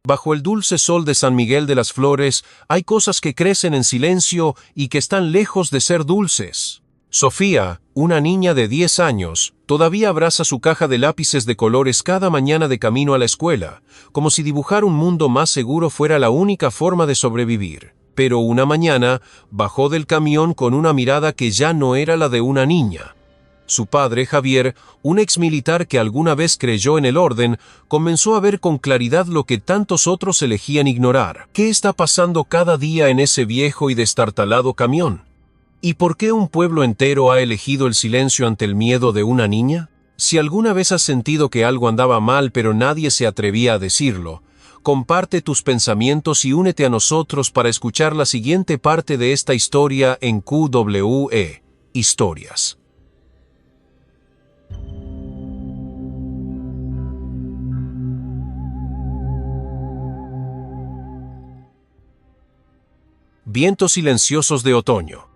Bajo el dulce sol de San Miguel de las Flores, hay cosas que crecen en silencio y que están lejos de ser dulces. Sofía, una niña de 10 años, todavía abraza su caja de lápices de colores cada mañana de camino a la escuela, como si dibujar un mundo más seguro fuera la única forma de sobrevivir. Pero una mañana, bajó del camión con una mirada que ya no era la de una niña. Su padre, Javier, un exmilitar que alguna vez creyó en el orden, comenzó a ver con claridad lo que tantos otros elegían ignorar. ¿Qué está pasando cada día en ese viejo y destartalado camión? ¿Y por qué un pueblo entero ha elegido el silencio ante el miedo de una niña? Si alguna vez has sentido que algo andaba mal pero nadie se atrevía a decirlo, comparte tus pensamientos y únete a nosotros para escuchar la siguiente parte de esta historia en QWE Historias. Vientos silenciosos de otoño.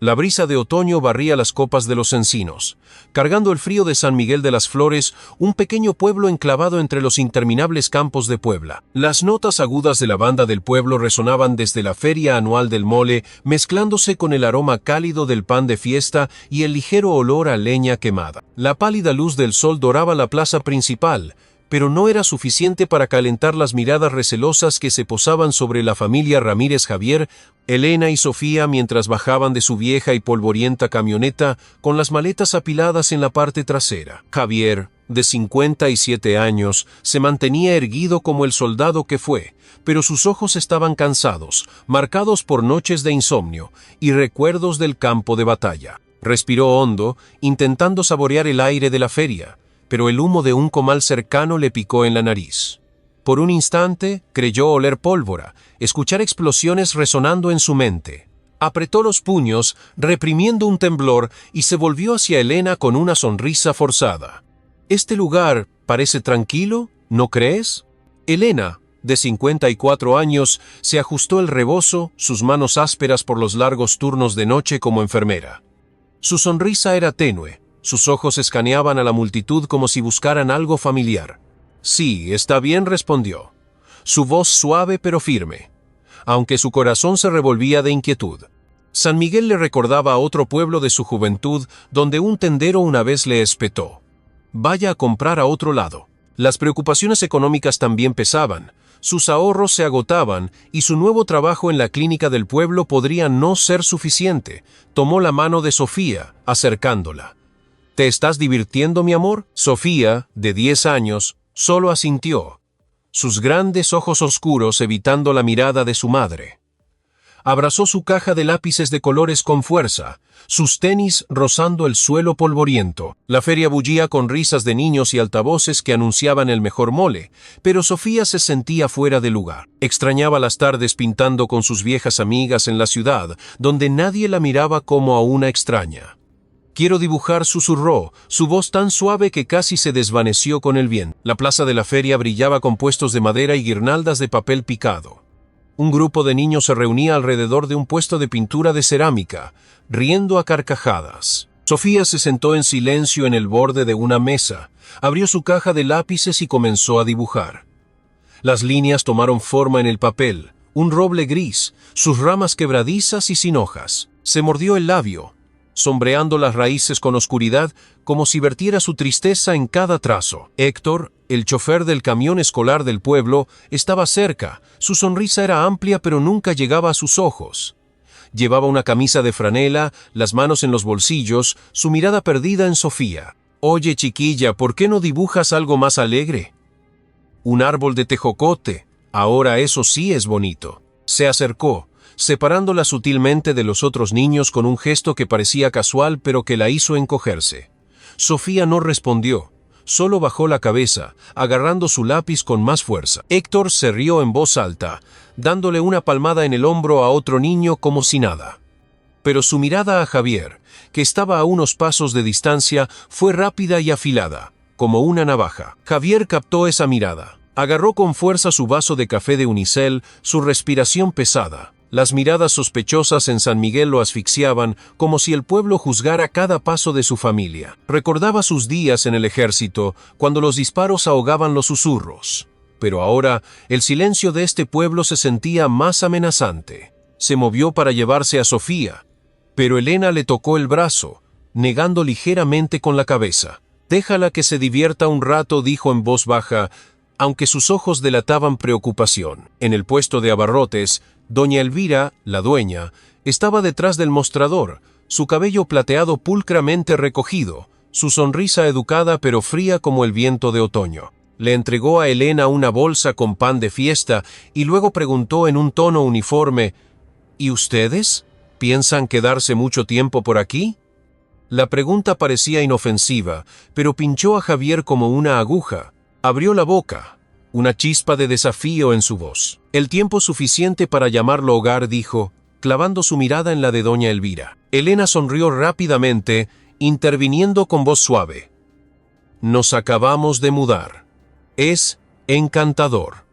La brisa de otoño barría las copas de los encinos, cargando el frío de San Miguel de las Flores, un pequeño pueblo enclavado entre los interminables campos de Puebla. Las notas agudas de la banda del pueblo resonaban desde la feria anual del mole, mezclándose con el aroma cálido del pan de fiesta y el ligero olor a leña quemada. La pálida luz del sol doraba la plaza principal, pero no era suficiente para calentar las miradas recelosas que se posaban sobre la familia Ramírez Javier, Elena y Sofía mientras bajaban de su vieja y polvorienta camioneta con las maletas apiladas en la parte trasera. Javier, de 57 años, se mantenía erguido como el soldado que fue, pero sus ojos estaban cansados, marcados por noches de insomnio y recuerdos del campo de batalla. Respiró hondo, intentando saborear el aire de la feria, pero el humo de un comal cercano le picó en la nariz. Por un instante creyó oler pólvora, escuchar explosiones resonando en su mente. Apretó los puños, reprimiendo un temblor, y se volvió hacia Elena con una sonrisa forzada. «Este lugar parece tranquilo, ¿no crees?» Elena, de 54 años, se ajustó el rebozo, sus manos ásperas por los largos turnos de noche como enfermera. Su sonrisa era tenue. Sus ojos escaneaban a la multitud como si buscaran algo familiar. «Sí, está bien», respondió. Su voz suave pero firme, aunque su corazón se revolvía de inquietud. San Miguel le recordaba a otro pueblo de su juventud donde un tendero una vez le espetó: «Vaya a comprar a otro lado». Las preocupaciones económicas también pesaban. Sus ahorros se agotaban y su nuevo trabajo en la clínica del pueblo podría no ser suficiente. Tomó la mano de Sofía, acercándola. «¿Te estás divirtiendo, mi amor?» Sofía, de 10 años, solo asintió, sus grandes ojos oscuros evitando la mirada de su madre. Abrazó su caja de lápices de colores con fuerza, sus tenis rozando el suelo polvoriento. La feria bullía con risas de niños y altavoces que anunciaban el mejor mole, pero Sofía se sentía fuera de lugar. Extrañaba las tardes pintando con sus viejas amigas en la ciudad, donde nadie la miraba como a una extraña. «Quiero dibujar», susurró, su voz tan suave que casi se desvaneció con el viento. La plaza de la feria brillaba con puestos de madera y guirnaldas de papel picado. Un grupo de niños se reunía alrededor de un puesto de pintura de cerámica, riendo a carcajadas. Sofía se sentó en silencio en el borde de una mesa, abrió su caja de lápices y comenzó a dibujar. Las líneas tomaron forma en el papel, un roble gris, sus ramas quebradizas y sin hojas. Se mordió el labio, sombreando las raíces con oscuridad, como si vertiera su tristeza en cada trazo. Héctor, el chofer del camión escolar del pueblo, estaba cerca. Su sonrisa era amplia pero nunca llegaba a sus ojos. Llevaba una camisa de franela, las manos en los bolsillos, su mirada perdida en Sofía. «Oye, chiquilla, ¿por qué no dibujas algo más alegre?» «Un árbol de tejocote. Ahora eso sí es bonito». Se acercó, separándola sutilmente de los otros niños con un gesto que parecía casual pero que la hizo encogerse. Sofía no respondió, solo bajó la cabeza, agarrando su lápiz con más fuerza. Héctor se rió en voz alta, dándole una palmada en el hombro a otro niño como si nada. Pero su mirada a Javier, que estaba a unos pasos de distancia, fue rápida y afilada, como una navaja. Javier captó esa mirada. Agarró con fuerza su vaso de café de unicel, su respiración pesada. Las miradas sospechosas en San Miguel lo asfixiaban, como si el pueblo juzgara cada paso de su familia. Recordaba sus días en el ejército, cuando los disparos ahogaban los susurros. pero ahora el silencio de este pueblo se sentía más amenazante. Se movió para llevarse a Sofía, pero Elena le tocó el brazo, negando ligeramente con la cabeza. «Déjala que se divierta un rato», dijo en voz baja, aunque sus ojos delataban preocupación. En el puesto de abarrotes, doña Elvira, la dueña, estaba detrás del mostrador, su cabello plateado pulcramente recogido, su sonrisa educada pero fría como el viento de otoño. Le entregó a Elena una bolsa con pan de fiesta y luego preguntó en un tono uniforme: «¿Y ustedes? ¿Piensan quedarse mucho tiempo por aquí?». La pregunta parecía inofensiva, pero pinchó a Javier como una aguja. Abrió la boca, una chispa de desafío en su voz. «El tiempo suficiente para llamarlo hogar», dijo, clavando su mirada en la de doña Elvira. Elena sonrió rápidamente, interviniendo con voz suave. «Nos acabamos de mudar. Es encantador».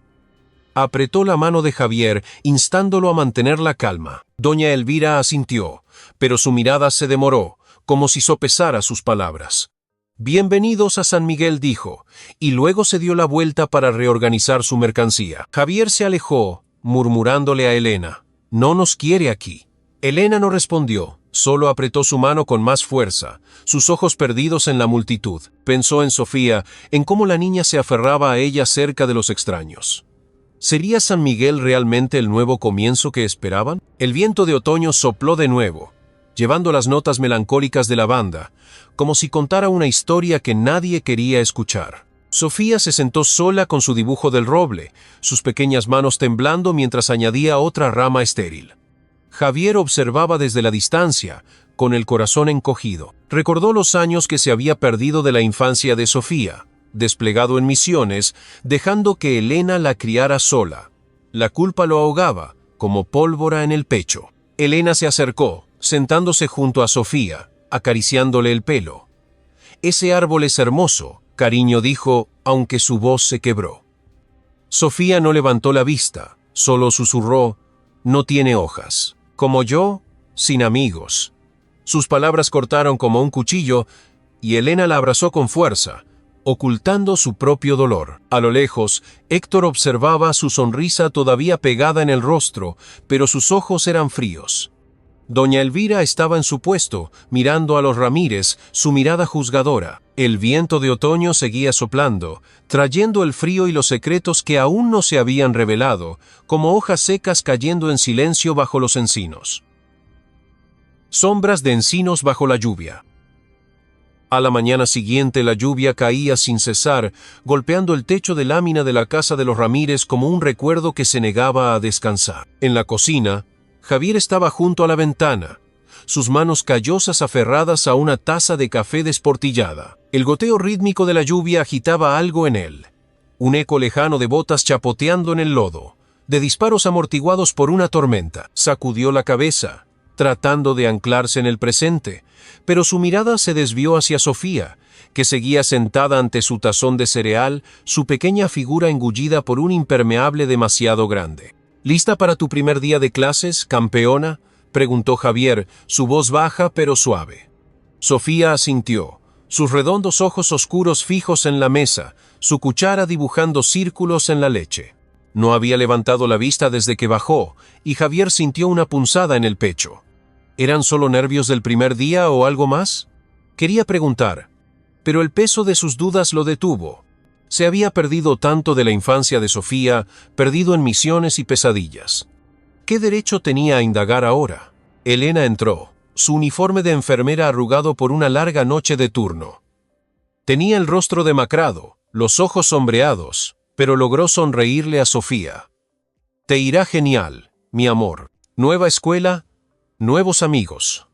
Apretó la mano de Javier, instándolo a mantener la calma. Doña Elvira asintió, pero su mirada se demoró, como si sopesara sus palabras. «Bienvenidos a San Miguel», dijo, y luego se dio la vuelta para reorganizar su mercancía. Javier se alejó, murmurándole a Elena: «No nos quiere aquí». Elena no respondió, solo apretó su mano con más fuerza, sus ojos perdidos en la multitud. Pensó en Sofía, en cómo la niña se aferraba a ella cerca de los extraños. ¿Sería San Miguel realmente el nuevo comienzo que esperaban? El viento de otoño sopló de nuevo, llevando las notas melancólicas de la banda, como si contara una historia que nadie quería escuchar. Sofía se sentó sola con su dibujo del roble, sus pequeñas manos temblando mientras añadía otra rama estéril. Javier observaba desde la distancia, con el corazón encogido. Recordó los años que se había perdido de la infancia de Sofía, desplegado en misiones, dejando que Elena la criara sola. La culpa lo ahogaba, como pólvora en el pecho. Elena se acercó, sentándose junto a Sofía, acariciándole el pelo. «Ese árbol es hermoso», cariño, dijo, aunque su voz se quebró. Sofía no levantó la vista, solo susurró: «No tiene hojas. Como yo, sin amigos». Sus palabras cortaron como un cuchillo, y Elena la abrazó con fuerza, ocultando su propio dolor. A lo lejos, Héctor observaba su sonrisa todavía pegada en el rostro, pero sus ojos eran fríos. Doña Elvira estaba en su puesto, mirando a los Ramírez, su mirada juzgadora. El viento de otoño seguía soplando, trayendo el frío y los secretos que aún no se habían revelado, como hojas secas cayendo en silencio bajo los encinos. Sombras de encinos bajo la lluvia. A la mañana siguiente la lluvia caía sin cesar, golpeando el techo de lámina de la casa de los Ramírez como un recuerdo que se negaba a descansar. En la cocina, Javier estaba junto a la ventana, sus manos callosas aferradas a una taza de café desportillada. El goteo rítmico de la lluvia agitaba algo en él, un eco lejano de botas chapoteando en el lodo, de disparos amortiguados por una tormenta. Sacudió la cabeza, tratando de anclarse en el presente, pero su mirada se desvió hacia Sofía, que seguía sentada ante su tazón de cereal, su pequeña figura engullida por un impermeable demasiado grande. «¿Lista para tu primer día de clases, campeona?», preguntó Javier, su voz baja pero suave. Sofía asintió, sus redondos ojos oscuros fijos en la mesa, su cuchara dibujando círculos en la leche. No había levantado la vista desde que bajó, y Javier sintió una punzada en el pecho. ¿Eran solo nervios del primer día o algo más? Quería preguntar, pero el peso de sus dudas lo detuvo. Se había perdido tanto de la infancia de Sofía, perdido en misiones y pesadillas. ¿Qué derecho tenía a indagar ahora? Elena entró, su uniforme de enfermera arrugado por una larga noche de turno. Tenía el rostro demacrado, los ojos sombreados, pero logró sonreírle a Sofía. «Te irá genial, mi amor. Nueva escuela, nuevos amigos».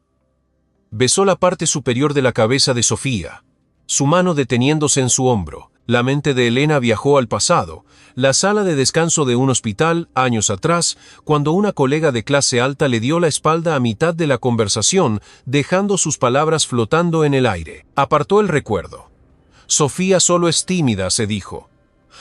Besó la parte superior de la cabeza de Sofía, su mano deteniéndose en su hombro. La mente de Elena viajó al pasado, la sala de descanso de un hospital, años atrás, cuando una colega de clase alta le dio la espalda a mitad de la conversación, dejando sus palabras flotando en el aire. Apartó el recuerdo. «Sofía solo es tímida», se dijo.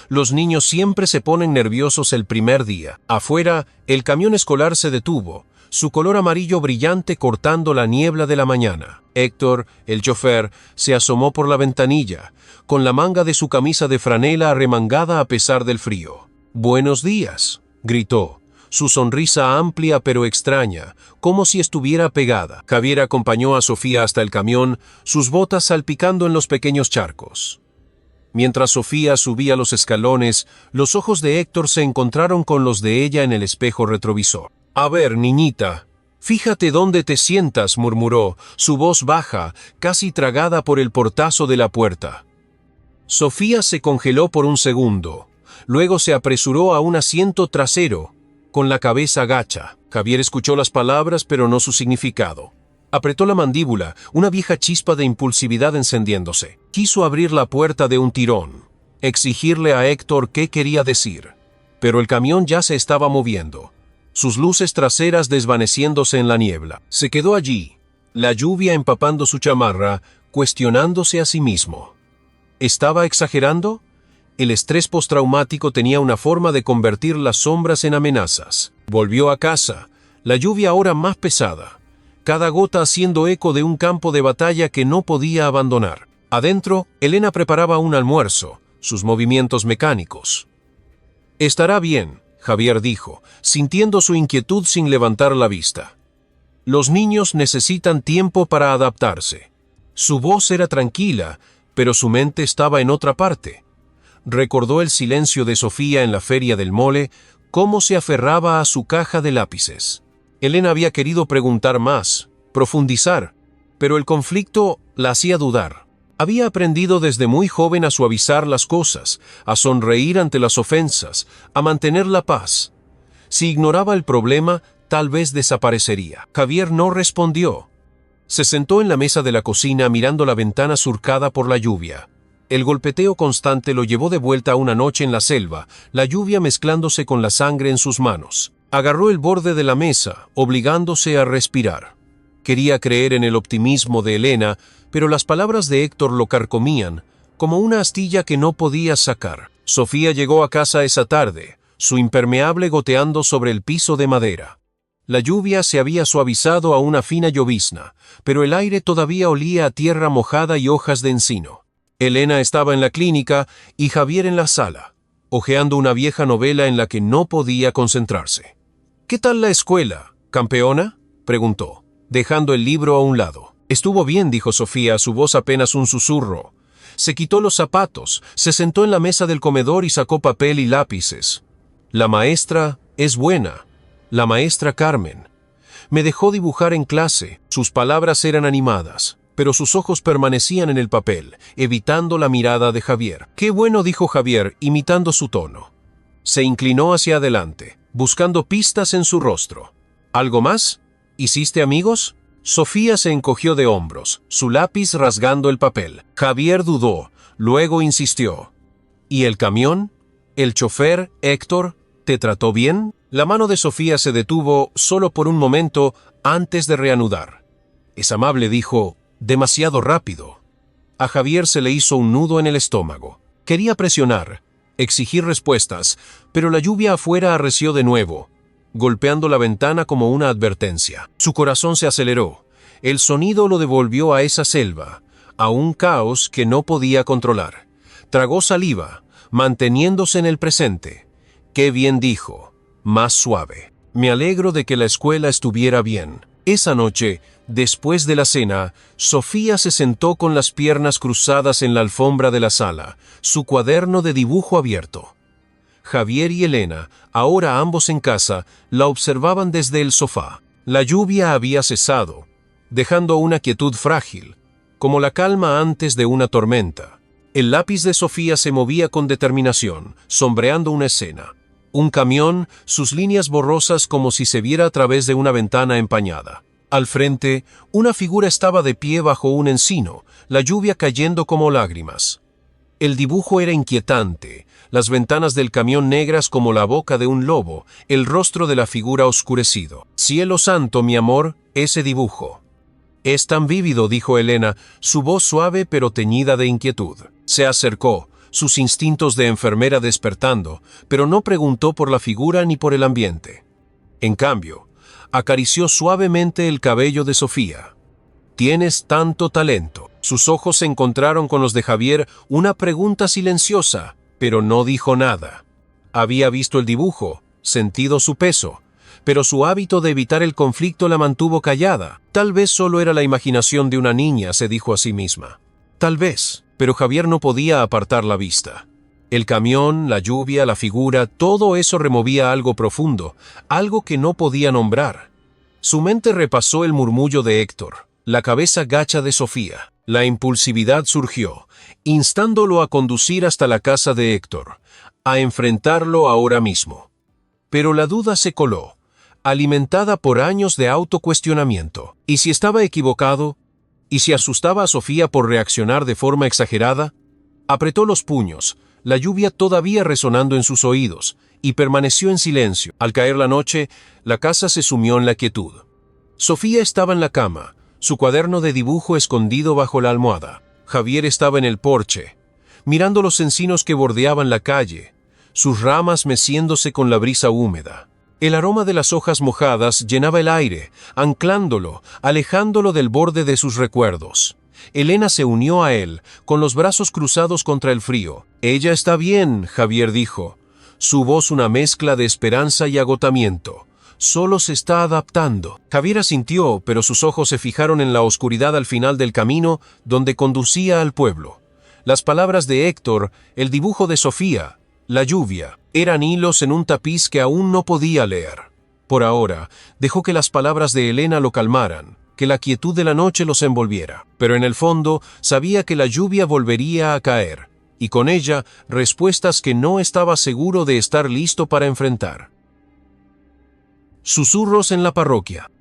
«Los niños siempre se ponen nerviosos el primer día». Afuera, el camión escolar se detuvo. su color amarillo brillante cortando la niebla de la mañana. Héctor, el chofer, se asomó por la ventanilla, con la manga de su camisa de franela arremangada a pesar del frío. «Buenos días», gritó, su sonrisa amplia pero extraña, como si estuviera pegada. Javier acompañó a Sofía hasta el camión, sus botas salpicando en los pequeños charcos. Mientras Sofía subía los escalones, los ojos de Héctor se encontraron con los de ella en el espejo retrovisor. «A ver, niñita, fíjate dónde te sientas», murmuró, su voz baja, casi tragada por el portazo de la puerta. Sofía se congeló por un segundo. Luego se apresuró a un asiento trasero, con la cabeza gacha. Javier escuchó las palabras, pero no su significado. Apretó la mandíbula, una vieja chispa de impulsividad encendiéndose. Quiso abrir la puerta de un tirón, exigirle a Héctor qué quería decir. Pero el camión ya se estaba moviendo, sus luces traseras desvaneciéndose en la niebla. Se quedó allí, la lluvia empapando su chamarra, cuestionándose a sí mismo. ¿Estaba exagerando? El estrés postraumático tenía una forma de convertir las sombras en amenazas. Volvió a casa, la lluvia ahora más pesada, cada gota haciendo eco de un campo de batalla que no podía abandonar. Adentro, Elena preparaba un almuerzo, sus movimientos mecánicos. «Estará bien», Javier dijo, sintiendo su inquietud sin levantar la vista. «Los niños necesitan tiempo para adaptarse». Su voz era tranquila, pero su mente estaba en otra parte. Recordó el silencio de Sofía en la feria del mole, cómo se aferraba a su caja de lápices. Elena había querido preguntar más, profundizar, pero el conflicto la hacía dudar. Había aprendido desde muy joven a suavizar las cosas, a sonreír ante las ofensas, a mantener la paz. Si ignoraba el problema, tal vez desaparecería. Javier no respondió. Se sentó en la mesa de la cocina mirando la ventana surcada por la lluvia. El golpeteo constante lo llevó de vuelta a una noche en la selva, la lluvia mezclándose con la sangre en sus manos. Agarró el borde de la mesa, obligándose a respirar. Quería creer en el optimismo de Elena, pero las palabras de Héctor lo carcomían, como una astilla que no podía sacar. Sofía llegó a casa esa tarde, su impermeable goteando sobre el piso de madera. La lluvia se había suavizado a una fina llovizna, pero el aire todavía olía a tierra mojada y hojas de encino. Elena estaba en la clínica y Javier en la sala, hojeando una vieja novela en la que no podía concentrarse. «¿Qué tal la escuela, campeona?», preguntó, dejando el libro a un lado. «Estuvo bien», dijo Sofía, su voz apenas un susurro. Se quitó los zapatos, se sentó en la mesa del comedor y sacó papel y lápices. «La maestra es buena, la maestra Carmen. Me dejó dibujar en clase». Sus palabras eran animadas, pero sus ojos permanecían en el papel, evitando la mirada de Javier. «Qué bueno», dijo Javier, imitando su tono. Se inclinó hacia adelante, buscando pistas en su rostro. «¿Algo más? ¿Hiciste amigos?». Sofía se encogió de hombros, su lápiz rasgando el papel. Javier dudó, luego insistió. «¿Y el camión? ¿El chofer, Héctor, te trató bien?». La mano de Sofía se detuvo solo por un momento antes de reanudar. «Es amable», dijo, demasiado rápido. A Javier se le hizo un nudo en el estómago. Quería presionar, exigir respuestas, pero la lluvia afuera arreció de nuevo, golpeando la ventana como una advertencia. Su corazón se aceleró. El sonido lo devolvió a esa selva, a un caos que no podía controlar. Tragó saliva, manteniéndose en el presente. «Qué bien», dijo, más suave. «Me alegro de que la escuela estuviera bien». Esa noche, después de la cena, Sofía se sentó con las piernas cruzadas en la alfombra de la sala, su cuaderno de dibujo abierto. Javier y Elena, ahora ambos en casa, la observaban desde el sofá. La lluvia había cesado, dejando una quietud frágil, como la calma antes de una tormenta. El lápiz de Sofía se movía con determinación, sombreando una escena. Un camión, sus líneas borrosas como si se viera a través de una ventana empañada. Al frente, una figura estaba de pie bajo un encino, la lluvia cayendo como lágrimas. El dibujo era inquietante, las ventanas del camión negras como la boca de un lobo, el rostro de la figura oscurecido. «Cielo santo, mi amor, ese dibujo». «Es tan vívido», dijo Elena, su voz suave pero teñida de inquietud. Se acercó, sus instintos de enfermera despertando, pero no preguntó por la figura ni por el ambiente. En cambio, acarició suavemente el cabello de Sofía. «Tienes tanto talento». Sus ojos se encontraron con los de Javier, una pregunta silenciosa, pero no dijo nada. Había visto el dibujo, sentido su peso, pero su hábito de evitar el conflicto la mantuvo callada. Tal vez solo era la imaginación de una niña, se dijo a sí misma. Tal vez, pero Javier no podía apartar la vista. El camión, la lluvia, la figura, todo eso removía algo profundo, algo que no podía nombrar. Su mente repasó el murmullo de Héctor, la cabeza gacha de Sofía. La impulsividad surgió, instándolo a conducir hasta la casa de Héctor, a enfrentarlo ahora mismo. Pero la duda se coló, alimentada por años de autocuestionamiento. ¿Y si estaba equivocado? ¿Y si asustaba a Sofía por reaccionar de forma exagerada? Apretó los puños, la lluvia todavía resonando en sus oídos, y permaneció en silencio. Al caer la noche, la casa se sumió en la quietud. Sofía estaba en la cama, su cuaderno de dibujo escondido bajo la almohada. Javier estaba en el porche, mirando los encinos que bordeaban la calle, sus ramas meciéndose con la brisa húmeda. El aroma de las hojas mojadas llenaba el aire, anclándolo, alejándolo del borde de sus recuerdos. Elena se unió a él, con los brazos cruzados contra el frío. «Ella está bien», Javier dijo, su voz una mezcla de esperanza y agotamiento. «Solo se está adaptando». Javier asintió, pero sus ojos se fijaron en la oscuridad al final del camino donde conducía al pueblo. Las palabras de Héctor, el dibujo de Sofía, la lluvia, eran hilos en un tapiz que aún no podía leer. Por ahora, dejó que las palabras de Elena lo calmaran, que la quietud de la noche los envolviera. Pero en el fondo, sabía que la lluvia volvería a caer, y con ella, respuestas que no estaba seguro de estar listo para enfrentar. Susurros en la parroquia.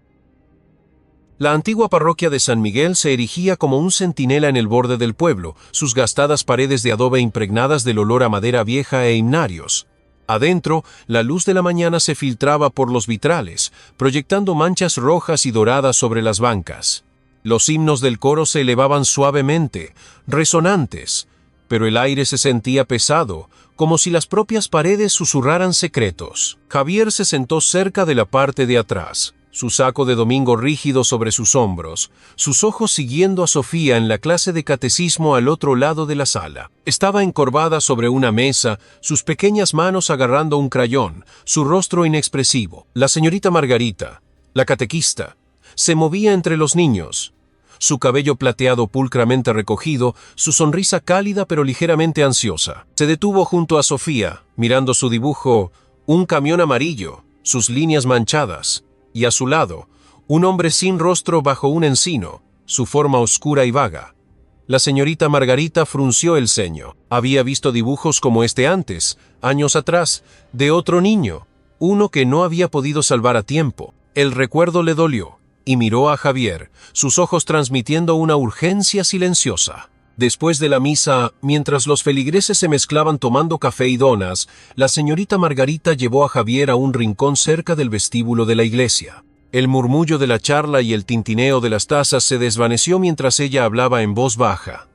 La antigua parroquia de San Miguel se erigía como un centinela en el borde del pueblo, sus gastadas paredes de adobe impregnadas del olor a madera vieja e himnarios. Adentro, la luz de la mañana se filtraba por los vitrales, proyectando manchas rojas y doradas sobre las bancas. Los himnos del coro se elevaban suavemente, resonantes, pero el aire se sentía pesado, como si las propias paredes susurraran secretos. Javier se sentó cerca de la parte de atrás, su saco de domingo rígido sobre sus hombros, sus ojos siguiendo a Sofía en la clase de catecismo al otro lado de la sala. Estaba encorvada sobre una mesa, sus pequeñas manos agarrando un crayón, su rostro inexpresivo. La señorita Margarita, la catequista, se movía entre los niños. Su cabello plateado pulcramente recogido, su sonrisa cálida pero ligeramente ansiosa. Se detuvo junto a Sofía, mirando su dibujo, un camión amarillo, sus líneas manchadas, y a su lado, un hombre sin rostro bajo un encino, su forma oscura y vaga. La señorita Margarita frunció el ceño. Había visto dibujos como este antes, años atrás, de otro niño, uno que no había podido salvar a tiempo. El recuerdo le dolió, y miró a Javier, sus ojos transmitiendo una urgencia silenciosa. Después de la misa, mientras los feligreses se mezclaban tomando café y donas, la señorita Margarita llevó a Javier a un rincón cerca del vestíbulo de la iglesia. El murmullo de la charla y el tintineo de las tazas se desvaneció mientras ella hablaba en voz baja.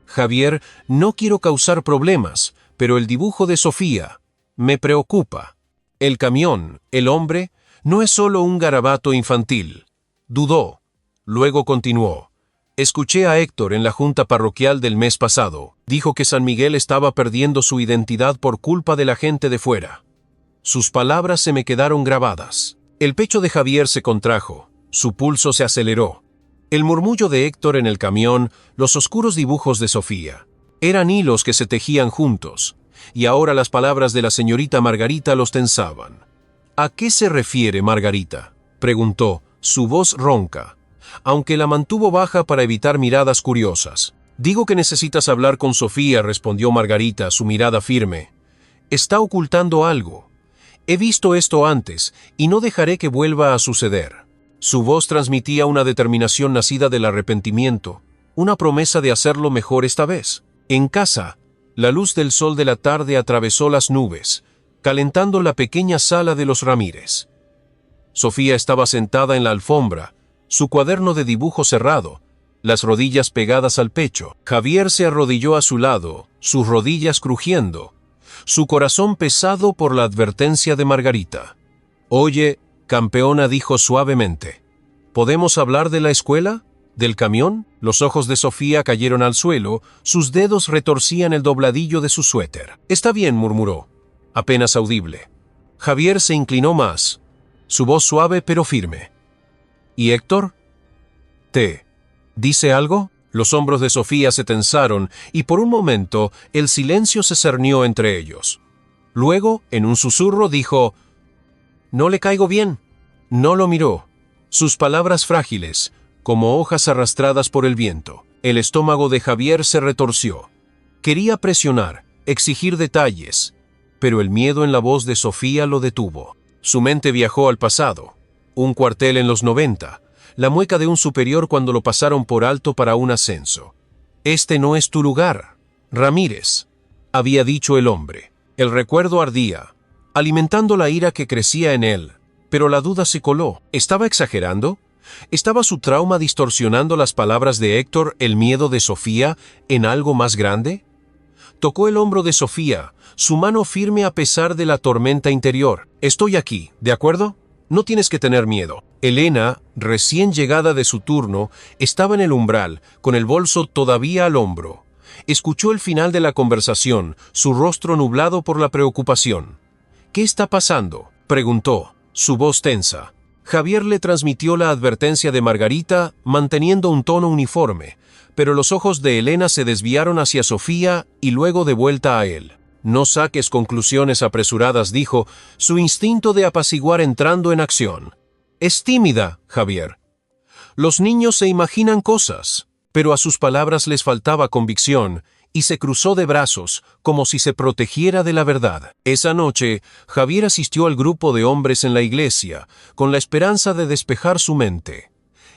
«Javier, no quiero causar problemas, pero el dibujo de Sofía me preocupa. El camión, el hombre, no es solo un garabato infantil». Dudó. Luego continuó. «Escuché a Héctor en la junta parroquial del mes pasado. Dijo que San Miguel estaba perdiendo su identidad por culpa de la gente de fuera. Sus palabras se me quedaron grabadas». El pecho de Javier se contrajo, su pulso se aceleró. El murmullo de Héctor en el camión, los oscuros dibujos de Sofía. Eran hilos que se tejían juntos, y ahora las palabras de la señorita Margarita los tensaban. «¿A qué se refiere, Margarita?», preguntó, su voz ronca, aunque la mantuvo baja para evitar miradas curiosas. «Digo que necesitas hablar con Sofía», respondió Margarita, su mirada firme. «Está ocultando algo. He visto esto antes, y no dejaré que vuelva a suceder». Su voz transmitía una determinación nacida del arrepentimiento, una promesa de hacerlo mejor esta vez. En casa, la luz del sol de la tarde atravesó las nubes, calentando la pequeña sala de los Ramírez. Sofía estaba sentada en la alfombra, su cuaderno de dibujo cerrado, las rodillas pegadas al pecho. Javier se arrodilló a su lado, sus rodillas crujiendo, su corazón pesado por la advertencia de Margarita. «Oye, Campeona dijo suavemente. ¿Podemos hablar de la escuela? ¿Del camión? Los ojos de Sofía cayeron al suelo, sus dedos retorcían el dobladillo de su suéter. Está bien, murmuró, apenas audible. Javier se inclinó más, su voz suave pero firme. ¿Y Héctor? ¿Te dice algo? Los hombros de Sofía se tensaron y por un momento el silencio se cernió entre ellos. Luego, en un susurro, dijo: «No le caigo bien». No lo miró. Sus palabras frágiles, como hojas arrastradas por el viento. El estómago de Javier se retorció. Quería presionar, exigir detalles, pero el miedo en la voz de Sofía lo detuvo. Su mente viajó al pasado. Un cuartel en los 90, la mueca de un superior cuando lo pasaron por alto para un ascenso. «Este no es tu lugar, Ramírez», había dicho el hombre. El recuerdo ardía, alimentando la ira que crecía en él, pero la duda se coló. ¿Estaba exagerando? ¿Estaba su trauma distorsionando las palabras de Héctor, el miedo de Sofía, en algo más grande? Tocó el hombro de Sofía, su mano firme a pesar de la tormenta interior. «Estoy aquí, ¿de acuerdo? No tienes que tener miedo». Elena, recién llegada de su turno, estaba en el umbral, con el bolso todavía al hombro. Escuchó el final de la conversación, su rostro nublado por la preocupación. «¿Qué está pasando?», preguntó, su voz tensa. Javier le transmitió la advertencia de Margarita, manteniendo un tono uniforme, pero los ojos de Elena se desviaron hacia Sofía y luego de vuelta a él. «No saques conclusiones apresuradas», dijo, su instinto de apaciguar entrando en acción. «Es tímida, Javier. Los niños se imaginan cosas». Pero a sus palabras les faltaba convicción, y se cruzó de brazos, como si se protegiera de la verdad. Esa noche, Javier asistió al grupo de hombres en la iglesia, con la esperanza de despejar su mente.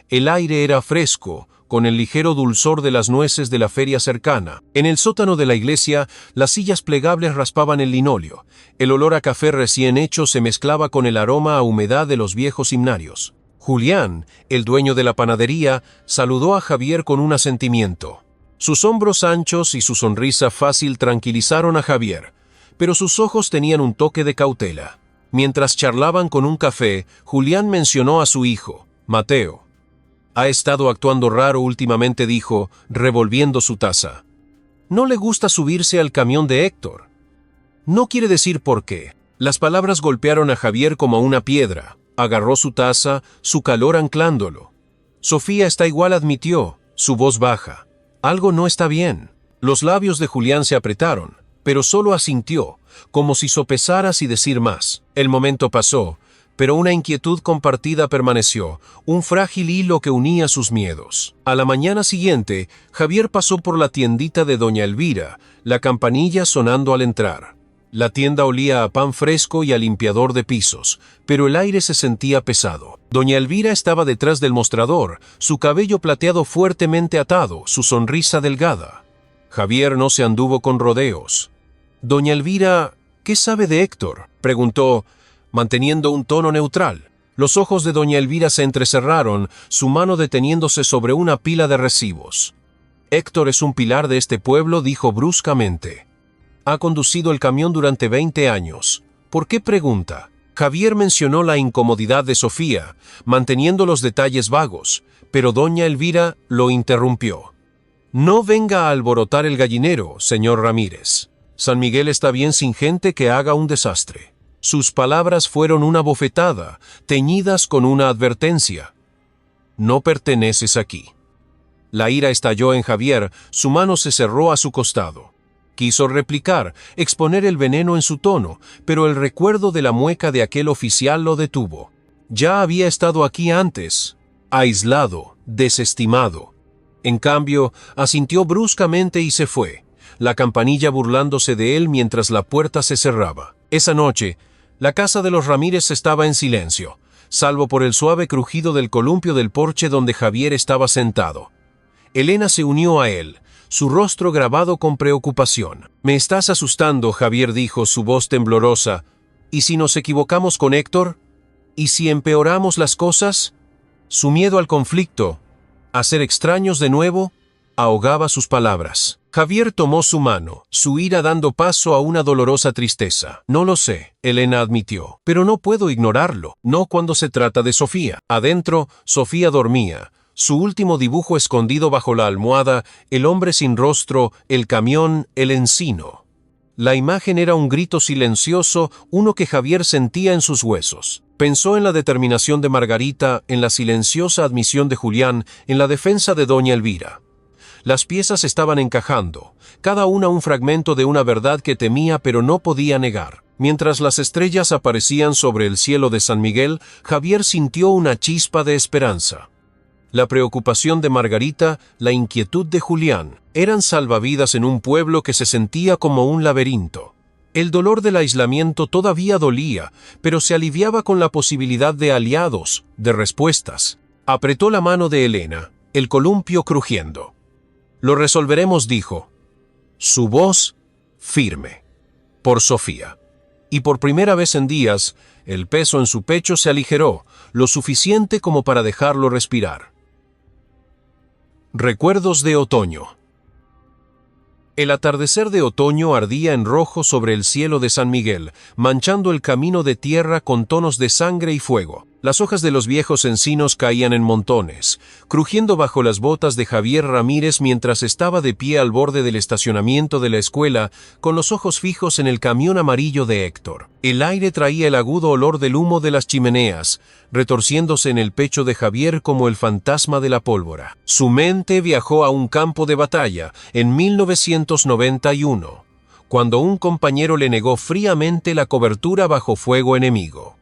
El aire era fresco, con el ligero dulzor de las nueces de la feria cercana. En el sótano de la iglesia, las sillas plegables raspaban el linóleo. El olor a café recién hecho se mezclaba con el aroma a humedad de los viejos himnarios. Julián, el dueño de la panadería, saludó a Javier con un asentimiento. Sus hombros anchos y su sonrisa fácil tranquilizaron a Javier, pero sus ojos tenían un toque de cautela. Mientras charlaban con un café, Julián mencionó a su hijo, Mateo. «Ha estado actuando raro últimamente», dijo, revolviendo su taza. «No le gusta subirse al camión de Héctor». «No quiere decir por qué». Las palabras golpearon a Javier como una piedra. Agarró su taza, su calor anclándolo. «Sofía está igual», admitió, su voz baja. «Algo no está bien». Los labios de Julián se apretaron, pero solo asintió, como si sopesara si decir más. El momento pasó, pero una inquietud compartida permaneció, un frágil hilo que unía sus miedos. A la mañana siguiente, Javier pasó por la tiendita de doña Elvira, la campanilla sonando al entrar. La tienda olía a pan fresco y a limpiador de pisos, pero el aire se sentía pesado. Doña Elvira estaba detrás del mostrador, su cabello plateado fuertemente atado, su sonrisa delgada. Javier no se anduvo con rodeos. «Doña Elvira, ¿qué sabe de Héctor?», preguntó, manteniendo un tono neutral. Los ojos de doña Elvira se entrecerraron, su mano deteniéndose sobre una pila de recibos. «Héctor es un pilar de este pueblo», dijo bruscamente. «Ha conducido el camión durante 20 años. ¿Por qué pregunta?». Javier mencionó la incomodidad de Sofía, manteniendo los detalles vagos, pero doña Elvira lo interrumpió. «No venga a alborotar el gallinero, señor Ramírez. San Miguel está bien sin gente que haga un desastre». Sus palabras fueron una bofetada, teñidas con una advertencia. «No perteneces aquí». La ira estalló en Javier, su mano se cerró a su costado. Quiso replicar, exponer el veneno en su tono, pero el recuerdo de la mueca de aquel oficial lo detuvo. Ya había estado aquí antes, aislado, desestimado. En cambio, asintió bruscamente y se fue, la campanilla burlándose de él mientras la puerta se cerraba. Esa noche, la casa de los Ramírez estaba en silencio, salvo por el suave crujido del columpio del porche donde Javier estaba sentado. Elena se unió a él, su rostro grabado con preocupación. «Me estás asustando», Javier dijo, su voz temblorosa. «¿Y si nos equivocamos con Héctor? ¿Y si empeoramos las cosas?» Su miedo al conflicto, a ser extraños de nuevo, ahogaba sus palabras. Javier tomó su mano, su ira dando paso a una dolorosa tristeza. No lo sé, Elena admitió, pero no puedo ignorarlo, no cuando se trata de Sofía. Adentro, Sofía dormía. Su último dibujo escondido bajo la almohada, el hombre sin rostro, el camión, el encino. La imagen era un grito silencioso, uno que Javier sentía en sus huesos. Pensó en la determinación de Margarita, en la silenciosa admisión de Julián, en la defensa de doña Elvira. Las piezas estaban encajando, cada una un fragmento de una verdad que temía pero no podía negar. Mientras las estrellas aparecían sobre el cielo de San Miguel, Javier sintió una chispa de esperanza. La preocupación de Margarita, la inquietud de Julián, eran salvavidas en un pueblo que se sentía como un laberinto. El dolor del aislamiento todavía dolía, pero se aliviaba con la posibilidad de aliados, de respuestas. Apretó la mano de Elena, el columpio crujiendo. «Lo resolveremos», dijo. Su voz, firme. Por Sofía. Y por primera vez en días, el peso en su pecho se aligeró, lo suficiente como para dejarlo respirar. Recuerdos de otoño. El atardecer de otoño ardía en rojo sobre el cielo de San Miguel, manchando el camino de tierra con tonos de sangre y fuego. Las hojas de los viejos encinos caían en montones, crujiendo bajo las botas de Javier Ramírez mientras estaba de pie al borde del estacionamiento de la escuela, con los ojos fijos en el camión amarillo de Héctor. El aire traía el agudo olor del humo de las chimeneas, retorciéndose en el pecho de Javier como el fantasma de la pólvora. Su mente viajó a un campo de batalla, en 1991, cuando un compañero le negó fríamente la cobertura bajo fuego enemigo.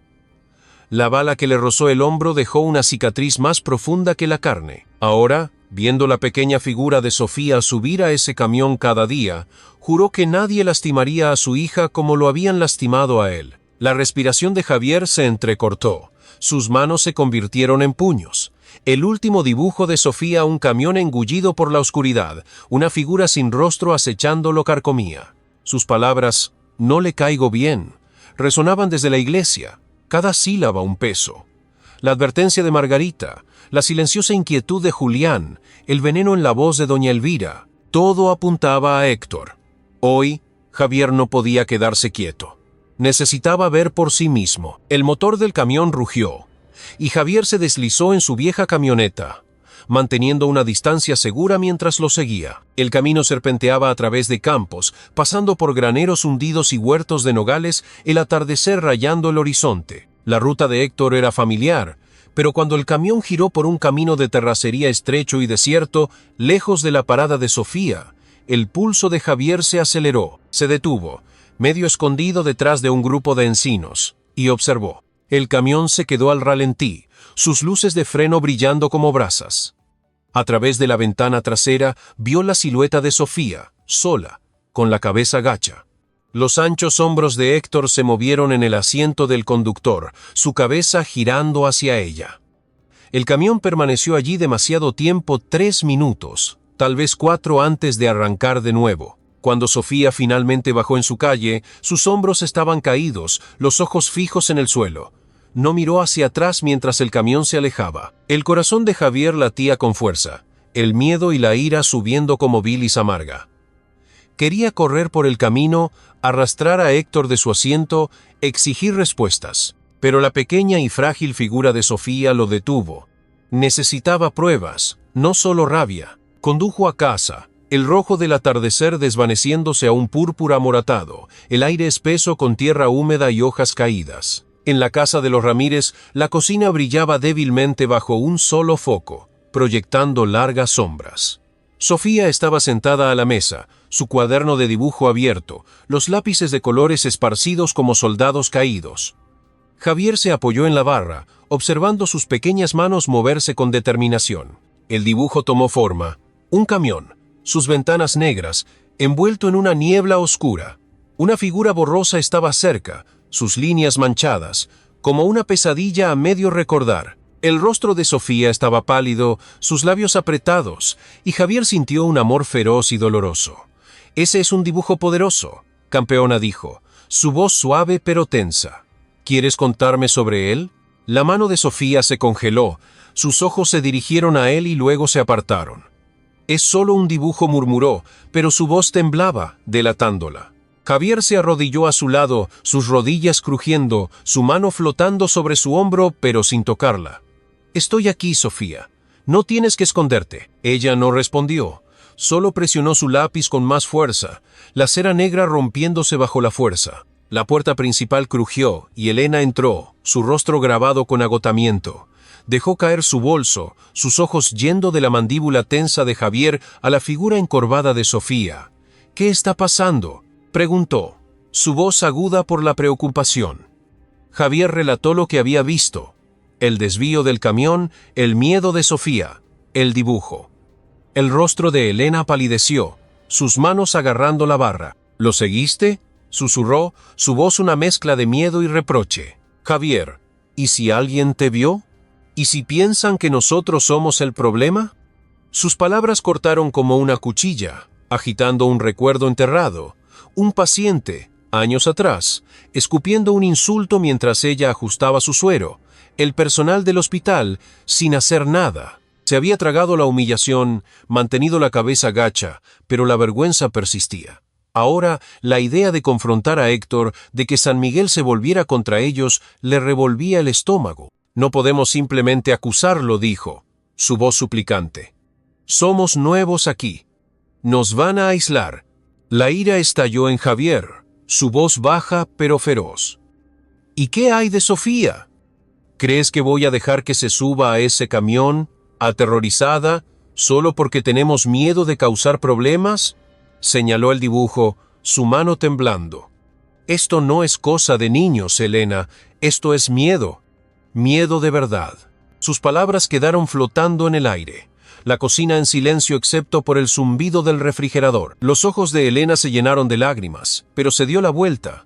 La bala que le rozó el hombro dejó una cicatriz más profunda que la carne. Ahora, viendo la pequeña figura de Sofía subir a ese camión cada día, juró que nadie lastimaría a su hija como lo habían lastimado a él. La respiración de Javier se entrecortó. Sus manos se convirtieron en puños. El último dibujo de Sofía, un camión engullido por la oscuridad, una figura sin rostro acechando lo carcomía. Sus palabras, «no le caigo bien», resonaban desde la iglesia. Cada sílaba un peso. La advertencia de Margarita, la silenciosa inquietud de Julián, el veneno en la voz de doña Elvira, todo apuntaba a Héctor. Hoy, Javier no podía quedarse quieto. Necesitaba ver por sí mismo. El motor del camión rugió, y Javier se deslizó en su vieja camioneta, manteniendo una distancia segura mientras lo seguía. El camino serpenteaba a través de campos, pasando por graneros hundidos y huertos de nogales, el atardecer rayando el horizonte. La ruta de Héctor era familiar, pero cuando el camión giró por un camino de terracería estrecho y desierto, lejos de la parada de Sofía, el pulso de Javier se aceleró. Se detuvo, medio escondido detrás de un grupo de encinos, y observó. El camión se quedó al ralentí, sus luces de freno brillando como brasas. A través de la ventana trasera vio la silueta de Sofía, sola, con la cabeza gacha. Los anchos hombros de Héctor se movieron en el asiento del conductor, su cabeza girando hacia ella. El camión permaneció allí demasiado tiempo, 3 minutos, tal vez 4 antes de arrancar de nuevo. Cuando Sofía finalmente bajó en su calle, sus hombros estaban caídos, los ojos fijos en el suelo. No miró hacia atrás mientras el camión se alejaba. El corazón de Javier latía con fuerza, el miedo y la ira subiendo como bilis amarga. Quería correr por el camino, arrastrar a Héctor de su asiento, exigir respuestas. Pero la pequeña y frágil figura de Sofía lo detuvo. Necesitaba pruebas, no solo rabia. Condujo a casa, el rojo del atardecer desvaneciéndose a un púrpura amoratado, el aire espeso con tierra húmeda y hojas caídas. En la casa de los Ramírez, la cocina brillaba débilmente bajo un solo foco, proyectando largas sombras. Sofía estaba sentada a la mesa, su cuaderno de dibujo abierto, los lápices de colores esparcidos como soldados caídos. Javier se apoyó en la barra, observando sus pequeñas manos moverse con determinación. El dibujo tomó forma. Un camión, sus ventanas negras, envuelto en una niebla oscura. Una figura borrosa estaba cerca, sus líneas manchadas, como una pesadilla a medio recordar. El rostro de Sofía estaba pálido, sus labios apretados, y Javier sintió un amor feroz y doloroso. «Ese es un dibujo poderoso», campeona dijo, su voz suave pero tensa. «¿Quieres contarme sobre él?» La mano de Sofía se congeló, sus ojos se dirigieron a él y luego se apartaron. «Es solo un dibujo», murmuró, pero su voz temblaba, delatándola. Javier se arrodilló a su lado, sus rodillas crujiendo, su mano flotando sobre su hombro, pero sin tocarla. «Estoy aquí, Sofía. No tienes que esconderte». Ella no respondió. Solo presionó su lápiz con más fuerza, la cera negra rompiéndose bajo la fuerza. La puerta principal crujió y Elena entró, su rostro grabado con agotamiento. Dejó caer su bolso, sus ojos yendo de la mandíbula tensa de Javier a la figura encorvada de Sofía. «¿Qué está pasando?», preguntó, su voz aguda por la preocupación. Javier relató lo que había visto: el desvío del camión, el miedo de Sofía, el dibujo. El rostro de Elena palideció, sus manos agarrando la barra. «¿Lo seguiste?», susurró, su voz una mezcla de miedo y reproche. «Javier, ¿y si alguien te vio? ¿Y si piensan que nosotros somos el problema?». Sus palabras cortaron como una cuchilla, agitando un recuerdo enterrado. Un paciente, años atrás, escupiendo un insulto mientras ella ajustaba su suero. El personal del hospital, sin hacer nada. Se había tragado la humillación, mantenido la cabeza gacha, pero la vergüenza persistía. Ahora, la idea de confrontar a Héctor, de que San Miguel se volviera contra ellos, le revolvía el estómago. «No podemos simplemente acusarlo», dijo, su voz suplicante. «Somos nuevos aquí. Nos van a aislar». La ira estalló en Javier, su voz baja pero feroz. «¿Y qué hay de Sofía? ¿Crees que voy a dejar que se suba a ese camión, aterrorizada, solo porque tenemos miedo de causar problemas?», señaló el dibujo, su mano temblando. «Esto no es cosa de niños, Elena, esto es miedo. Miedo de verdad». Sus palabras quedaron flotando en el aire. La cocina en silencio excepto por el zumbido del refrigerador. Los ojos de Elena se llenaron de lágrimas, pero se dio la vuelta.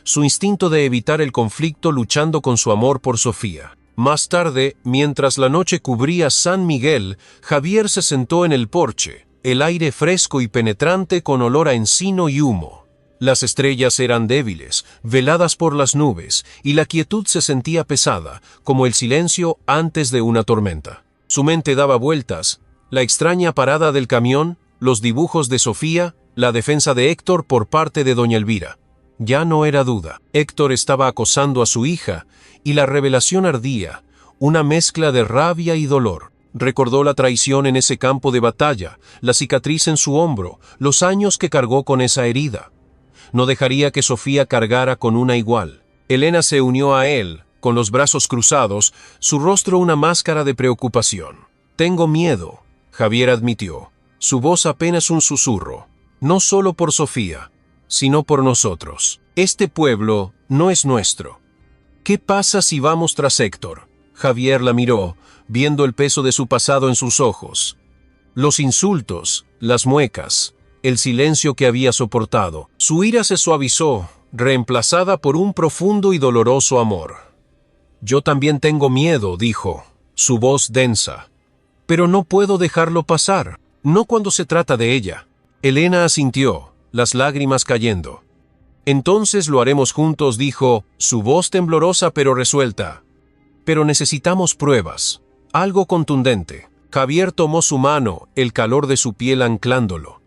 Su instinto de evitar el conflicto luchando con su amor por Sofía. Más tarde, mientras la noche cubría San Miguel, Javier se sentó en el porche, el aire fresco y penetrante con olor a encino y humo. Las estrellas eran débiles, veladas por las nubes, y la quietud se sentía pesada, como el silencio antes de una tormenta. Su mente daba vueltas, la extraña parada del camión, los dibujos de Sofía, la defensa de Héctor por parte de doña Elvira. Ya no era duda, Héctor estaba acosando a su hija, y la revelación ardía, una mezcla de rabia y dolor. Recordó la traición en ese campo de batalla, la cicatriz en su hombro, los años que cargó con esa herida. No dejaría que Sofía cargara con una igual. Elena se unió a él, con los brazos cruzados, su rostro una máscara de preocupación. «Tengo miedo», Javier admitió, su voz apenas un susurro. «No solo por Sofía, sino por nosotros. Este pueblo no es nuestro. ¿Qué pasa si vamos tras Héctor?». Javier la miró, viendo el peso de su pasado en sus ojos. Los insultos, las muecas, el silencio que había soportado. Su ira se suavizó, reemplazada por un profundo y doloroso amor. «Yo también tengo miedo», dijo, su voz densa. «Pero no puedo dejarlo pasar, no cuando se trata de ella». Elena asintió, las lágrimas cayendo. «Entonces lo haremos juntos», dijo, su voz temblorosa pero resuelta. «Pero necesitamos pruebas, algo contundente». Javier tomó su mano, el calor de su piel anclándolo.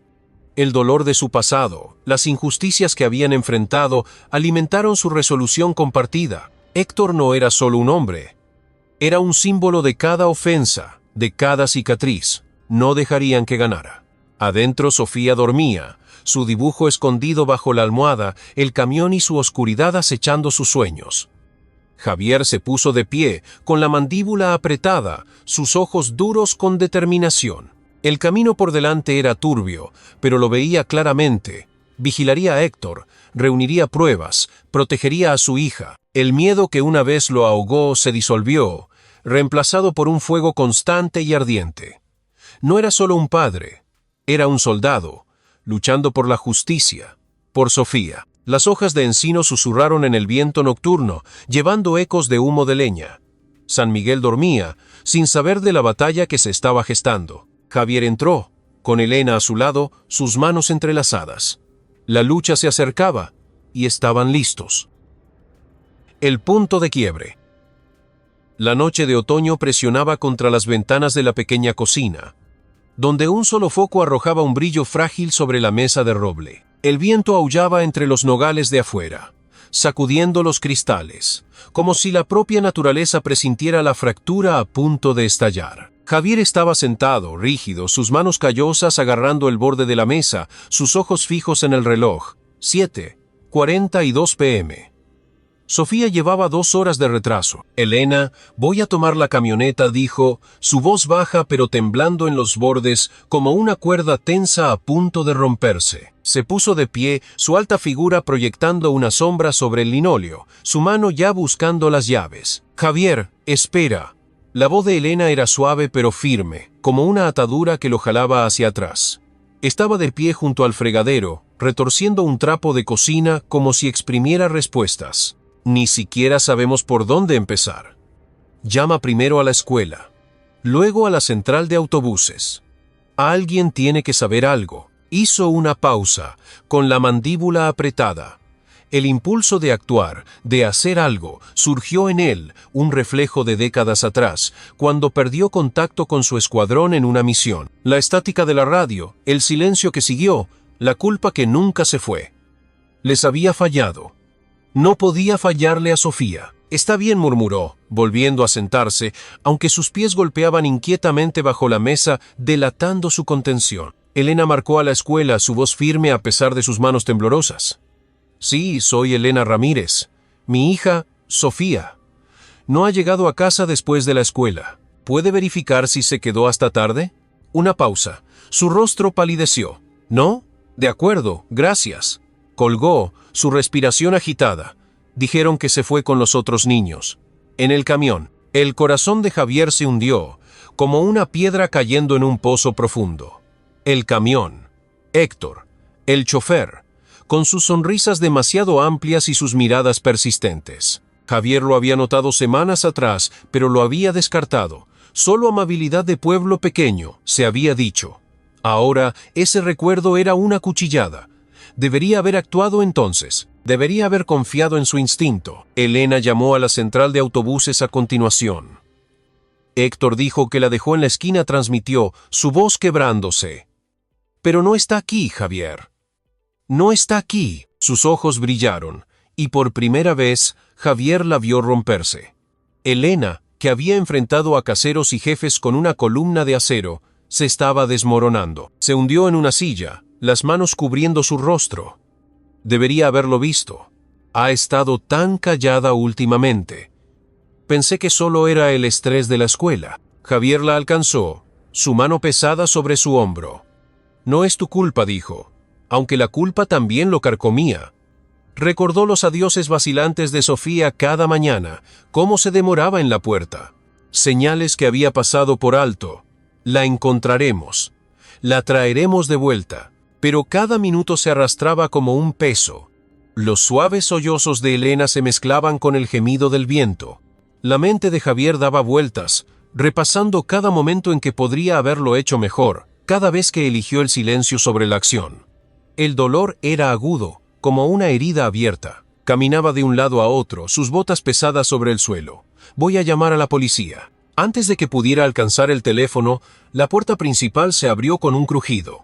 El dolor de su pasado, las injusticias que habían enfrentado, alimentaron su resolución compartida. Héctor no era solo un hombre. Era un símbolo de cada ofensa, de cada cicatriz. No dejarían que ganara. Adentro Sofía dormía, su dibujo escondido bajo la almohada, el camión y su oscuridad acechando sus sueños. Javier se puso de pie, con la mandíbula apretada, sus ojos duros con determinación. El camino por delante era turbio, pero lo veía claramente. Vigilaría a Héctor, reuniría pruebas, protegería a su hija. El miedo que una vez lo ahogó se disolvió, reemplazado por un fuego constante y ardiente. No era solo un padre, era un soldado, luchando por la justicia, por Sofía. Las hojas de encino susurraron en el viento nocturno, llevando ecos de humo de leña. San Miguel dormía, sin saber de la batalla que se estaba gestando. Javier entró, con Elena a su lado, sus manos entrelazadas. La lucha se acercaba, y estaban listos. El punto de quiebre. La noche de otoño presionaba contra las ventanas de la pequeña cocina. donde un solo foco arrojaba un brillo frágil sobre la mesa de roble. El viento aullaba entre los nogales de afuera, sacudiendo los cristales, como si la propia naturaleza presintiera la fractura a punto de estallar. Javier estaba sentado, rígido, sus manos callosas agarrando el borde de la mesa, sus ojos fijos en el reloj. 7:42 p.m. Sofía llevaba 2 horas de retraso. Elena, voy a tomar la camioneta, dijo, su voz baja pero temblando en los bordes como una cuerda tensa a punto de romperse. Se puso de pie, su alta figura proyectando una sombra sobre el linóleo, su mano ya buscando las llaves. Javier, espera. La voz de Elena era suave pero firme, como una atadura que lo jalaba hacia atrás. Estaba de pie junto al fregadero, retorciendo un trapo de cocina como si exprimiera respuestas. Ni siquiera sabemos por dónde empezar. Llama primero a la escuela, luego a la central de autobuses. Alguien tiene que saber algo. Hizo una pausa, con la mandíbula apretada. El impulso de actuar, de hacer algo, surgió en él, un reflejo de décadas atrás, cuando perdió contacto con su escuadrón en una misión. La estática de la radio, el silencio que siguió, la culpa que nunca se fue. Les había fallado. No podía fallarle a Sofía. Está bien, murmuró, volviendo a sentarse, aunque sus pies golpeaban inquietamente bajo la mesa, delatando su contención. Elena marcó a la escuela, su voz firme a pesar de sus manos temblorosas. Sí, soy Elena Ramírez. Mi hija, Sofía. No ha llegado a casa después de la escuela. ¿Puede verificar si se quedó hasta tarde? Una pausa. Su rostro palideció. ¿No? De acuerdo, gracias. Colgó, su respiración agitada. Dijeron que se fue con los otros niños. En el camión, el corazón de Javier se hundió, como una piedra cayendo en un pozo profundo. El camión. Héctor. El chofer. Con sus sonrisas demasiado amplias y sus miradas persistentes. Javier lo había notado semanas atrás, pero lo había descartado. Solo amabilidad de pueblo pequeño, se había dicho. Ahora, ese recuerdo era una cuchillada. Debería haber actuado entonces. Debería haber confiado en su instinto. Elena llamó a la central de autobuses a continuación. Héctor dijo que la dejó en la esquina, transmitió, su voz quebrándose. Pero no está aquí, Javier. No está aquí. Sus ojos brillaron, y por primera vez, Javier la vio romperse. Elena, que había enfrentado a caseros y jefes con una columna de acero, se estaba desmoronando. Se hundió en una silla, las manos cubriendo su rostro. Debería haberlo visto. Ha estado tan callada últimamente. Pensé que solo era el estrés de la escuela. Javier la alcanzó, su mano pesada sobre su hombro. No es tu culpa, dijo, aunque la culpa también lo carcomía. Recordó los adioses vacilantes de Sofía cada mañana, cómo se demoraba en la puerta. Señales que había pasado por alto. La encontraremos. La traeremos de vuelta. Pero cada minuto se arrastraba como un peso. Los suaves sollozos de Elena se mezclaban con el gemido del viento. La mente de Javier daba vueltas, repasando cada momento en que podría haberlo hecho mejor, cada vez que eligió el silencio sobre la acción. El dolor era agudo, como una herida abierta. Caminaba de un lado a otro, sus botas pesadas sobre el suelo. Voy a llamar a la policía. Antes de que pudiera alcanzar el teléfono, la puerta principal se abrió con un crujido.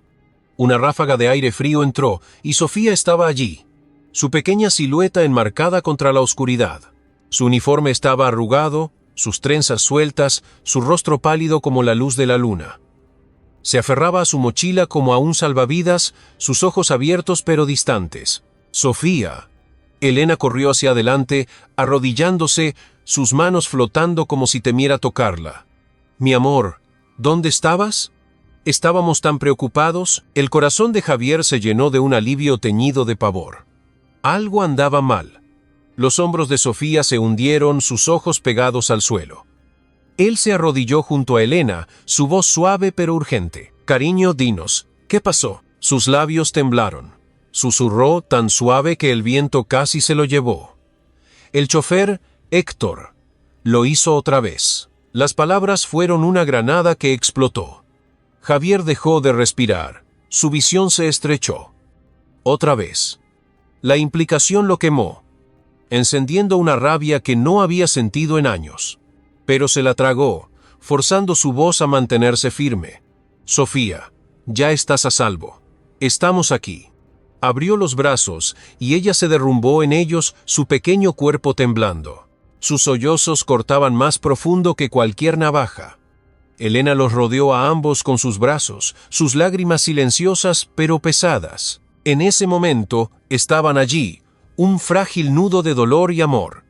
Una ráfaga de aire frío entró, y Sofía estaba allí, su pequeña silueta enmarcada contra la oscuridad. Su uniforme estaba arrugado, sus trenzas sueltas, su rostro pálido como la luz de la luna. Se aferraba a su mochila como a un salvavidas, sus ojos abiertos pero distantes. Sofía. Elena corrió hacia adelante, arrodillándose, sus manos flotando como si temiera tocarla. Mi amor, ¿dónde estabas? Estábamos tan preocupados. El corazón de Javier se llenó de un alivio teñido de pavor. Algo andaba mal. Los hombros de Sofía se hundieron, sus ojos pegados al suelo. Él se arrodilló junto a Elena, su voz suave pero urgente. Cariño, dinos, ¿qué pasó? Sus labios temblaron. Susurró tan suave que el viento casi se lo llevó. El chofer, Héctor, lo hizo otra vez. Las palabras fueron una granada que explotó. Javier dejó de respirar. Su visión se estrechó. Otra vez. La implicación lo quemó, encendiendo una rabia que no había sentido en años. Pero se la tragó, forzando su voz a mantenerse firme. Sofía, ya estás a salvo. Estamos aquí. Abrió los brazos y ella se derrumbó en ellos, su pequeño cuerpo temblando. Sus sollozos cortaban más profundo que cualquier navaja. Elena los rodeó a ambos con sus brazos, sus lágrimas silenciosas pero pesadas. En ese momento estaban allí, un frágil nudo de dolor y amor.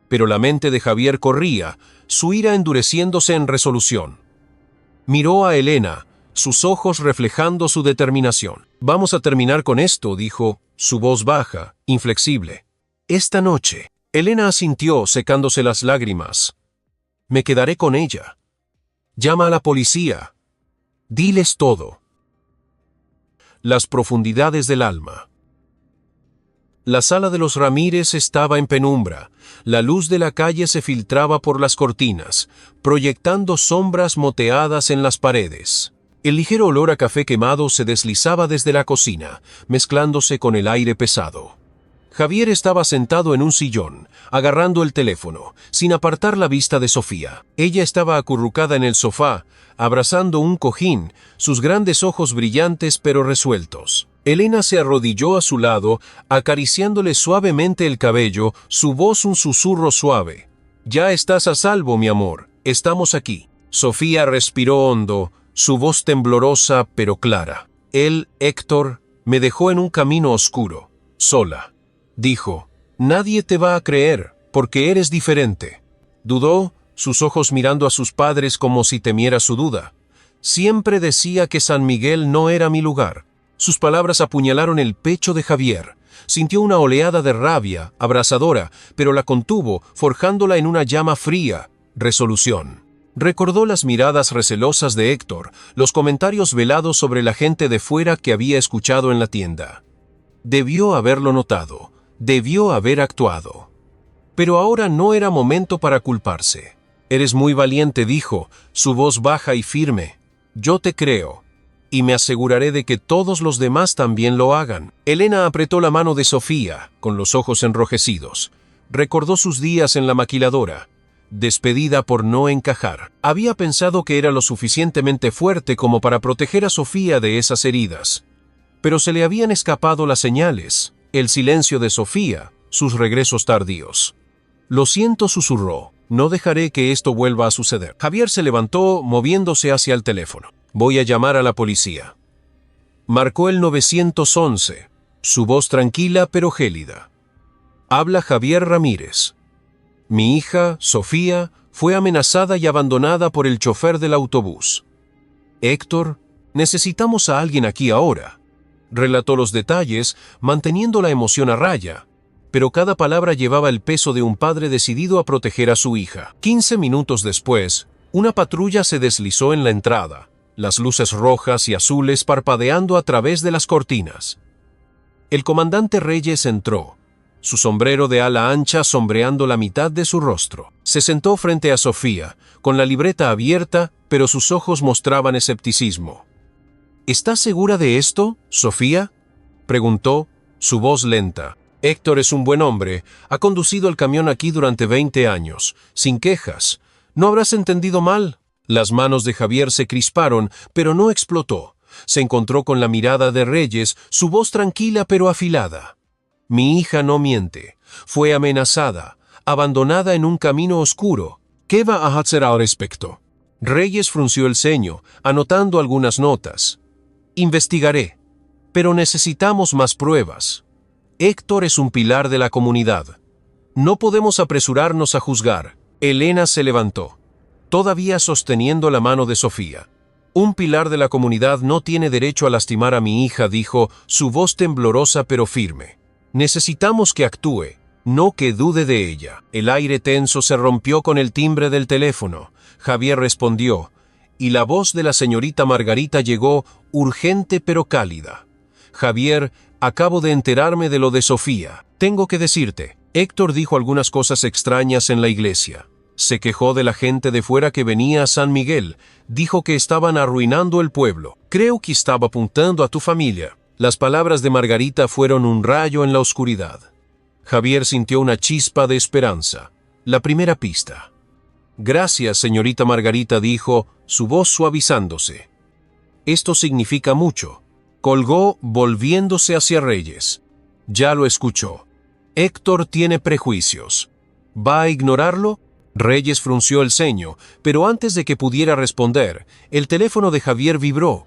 Pero la mente de Javier corría, su ira endureciéndose en resolución. Miró a Elena, sus ojos reflejando su determinación. «Vamos a terminar con esto», dijo, su voz baja, inflexible. «Esta noche». Elena asintió, secándose las lágrimas. «Me quedaré con ella. Llama a la policía. Diles todo». Las profundidades del alma. La sala de los Ramírez estaba en penumbra. La luz de la calle se filtraba por las cortinas, proyectando sombras moteadas en las paredes. El ligero olor a café quemado se deslizaba desde la cocina, mezclándose con el aire pesado. Javier estaba sentado en un sillón, agarrando el teléfono, sin apartar la vista de Sofía. Ella estaba acurrucada en el sofá, abrazando un cojín, sus grandes ojos brillantes pero resueltos. Elena se arrodilló a su lado, acariciándole suavemente el cabello, su voz un susurro suave. «Ya estás a salvo, mi amor. Estamos aquí». Sofía respiró hondo, su voz temblorosa pero clara. «Él, Héctor, me dejó en un camino oscuro, sola». Dijo, «Nadie te va a creer, porque eres diferente». Dudó, sus ojos mirando a sus padres como si temiera su duda. «Siempre decía que San Miguel no era mi lugar». Sus palabras apuñalaron el pecho de Javier. Sintió una oleada de rabia, abrasadora, pero la contuvo, forjándola en una llama fría, resolución. Recordó las miradas recelosas de Héctor, los comentarios velados sobre la gente de fuera que había escuchado en la tienda. Debió haberlo notado. Debió haber actuado. Pero ahora no era momento para culparse. «Eres muy valiente», dijo, su voz baja y firme. «Yo te creo, y me aseguraré de que todos los demás también lo hagan». Elena apretó la mano de Sofía, con los ojos enrojecidos. Recordó sus días en la maquiladora, despedida por no encajar. Había pensado que era lo suficientemente fuerte como para proteger a Sofía de esas heridas. Pero se le habían escapado las señales. El silencio de Sofía, sus regresos tardíos. «Lo siento», susurró. «No dejaré que esto vuelva a suceder». Javier se levantó, moviéndose hacia el teléfono. «Voy a llamar a la policía». Marcó el 911, su voz tranquila pero gélida. «Habla Javier Ramírez. Mi hija, Sofía, fue amenazada y abandonada por el chofer del autobús. Héctor, necesitamos a alguien aquí ahora». Relató los detalles, manteniendo la emoción a raya, pero cada palabra llevaba el peso de un padre decidido a proteger a su hija. 15 minutos después, una patrulla se deslizó en la entrada, las luces rojas y azules parpadeando a través de las cortinas. El comandante Reyes entró, su sombrero de ala ancha sombreando la mitad de su rostro. Se sentó frente a Sofía, con la libreta abierta, pero sus ojos mostraban escepticismo. «¿Estás segura de esto, Sofía?», preguntó, su voz lenta. «Héctor es un buen hombre, ha conducido el camión aquí durante 20 años, sin quejas. ¿No habrás entendido mal?». Las manos de Javier se crisparon, pero no explotó. Se encontró con la mirada de Reyes, su voz tranquila pero afilada. «Mi hija no miente. Fue amenazada, abandonada en un camino oscuro. ¿Qué va a hacer al respecto?». Reyes frunció el ceño, anotando algunas notas. «Investigaré, pero necesitamos más pruebas. Héctor es un pilar de la comunidad. No podemos apresurarnos a juzgar». Elena se levantó, todavía sosteniendo la mano de Sofía. «Un pilar de la comunidad no tiene derecho a lastimar a mi hija», dijo, su voz temblorosa pero firme. «Necesitamos que actúe, no que dude de ella». El aire tenso se rompió con el timbre del teléfono. Javier respondió, y la voz de la señorita Margarita llegó, urgente pero cálida. «Javier, acabo de enterarme de lo de Sofía. Tengo que decirte, Héctor dijo algunas cosas extrañas en la iglesia. Se quejó de la gente de fuera que venía a San Miguel. Dijo que estaban arruinando el pueblo. Creo que estaba apuntando a tu familia». Las palabras de Margarita fueron un rayo en la oscuridad. Javier sintió una chispa de esperanza. La primera pista. «Gracias, señorita Margarita», dijo, su voz suavizándose. Esto significa mucho. Colgó volviéndose hacia Reyes. Ya lo escuchó. Héctor tiene prejuicios. ¿Va a ignorarlo? Reyes frunció el ceño, pero antes de que pudiera responder, el teléfono de Javier vibró.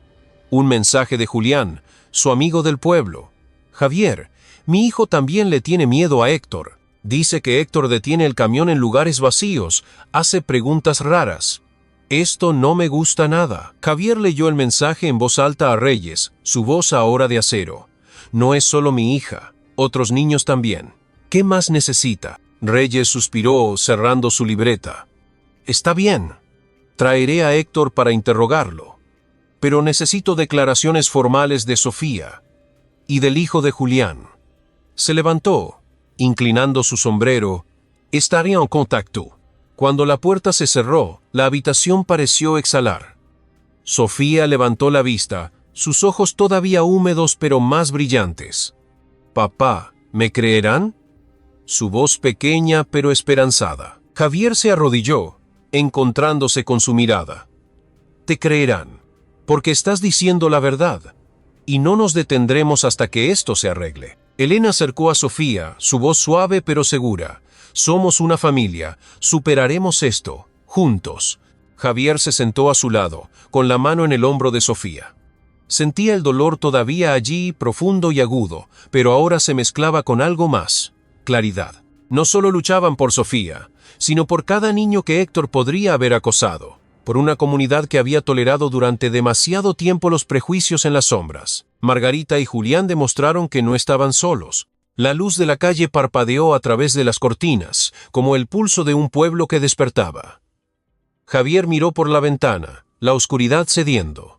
Un mensaje de Julián, su amigo del pueblo. Javier, mi hijo también le tiene miedo a Héctor. Dice que Héctor detiene el camión en lugares vacíos, hace preguntas raras. Esto no me gusta nada. Javier leyó el mensaje en voz alta a Reyes, su voz ahora de acero. No es solo mi hija, otros niños también. ¿Qué más necesita? Reyes suspiró, cerrando su libreta. Está bien. Traeré a Héctor para interrogarlo. Pero necesito declaraciones formales de Sofía y del hijo de Julián. Se levantó, inclinando su sombrero. Estaré en contacto. Cuando la puerta se cerró, la habitación pareció exhalar. Sofía levantó la vista, sus ojos todavía húmedos pero más brillantes. «Papá, ¿me creerán?» Su voz pequeña pero esperanzada. Javier se arrodilló, encontrándose con su mirada. «Te creerán, porque estás diciendo la verdad, y no nos detendremos hasta que esto se arregle». Elena acercó a Sofía, su voz suave pero segura. «Somos una familia, superaremos esto, juntos». Javier se sentó a su lado, con la mano en el hombro de Sofía. Sentía el dolor todavía allí, profundo y agudo, pero ahora se mezclaba con algo más: claridad. No solo luchaban por Sofía, sino por cada niño que Héctor podría haber acosado, por una comunidad que había tolerado durante demasiado tiempo los prejuicios en las sombras. Margarita y Julián demostraron que no estaban solos. La luz de la calle parpadeó a través de las cortinas, como el pulso de un pueblo que despertaba. Javier miró por la ventana, la oscuridad cediendo.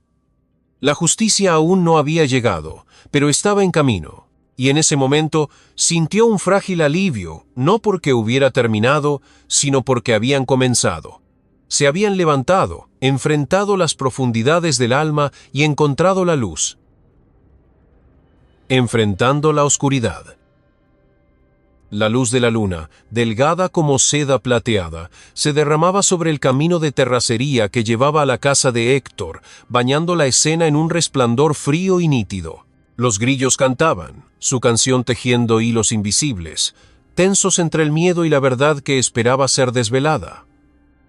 La justicia aún no había llegado, pero estaba en camino, y en ese momento sintió un frágil alivio, no porque hubiera terminado, sino porque habían comenzado. Se habían levantado, enfrentado las profundidades del alma y encontrado la luz. Enfrentando la oscuridad. La luz de la luna, delgada como seda plateada, se derramaba sobre el camino de terracería que llevaba a la casa de Héctor, bañando la escena en un resplandor frío y nítido. Los grillos cantaban, su canción tejiendo hilos invisibles, tensos entre el miedo y la verdad que esperaba ser desvelada.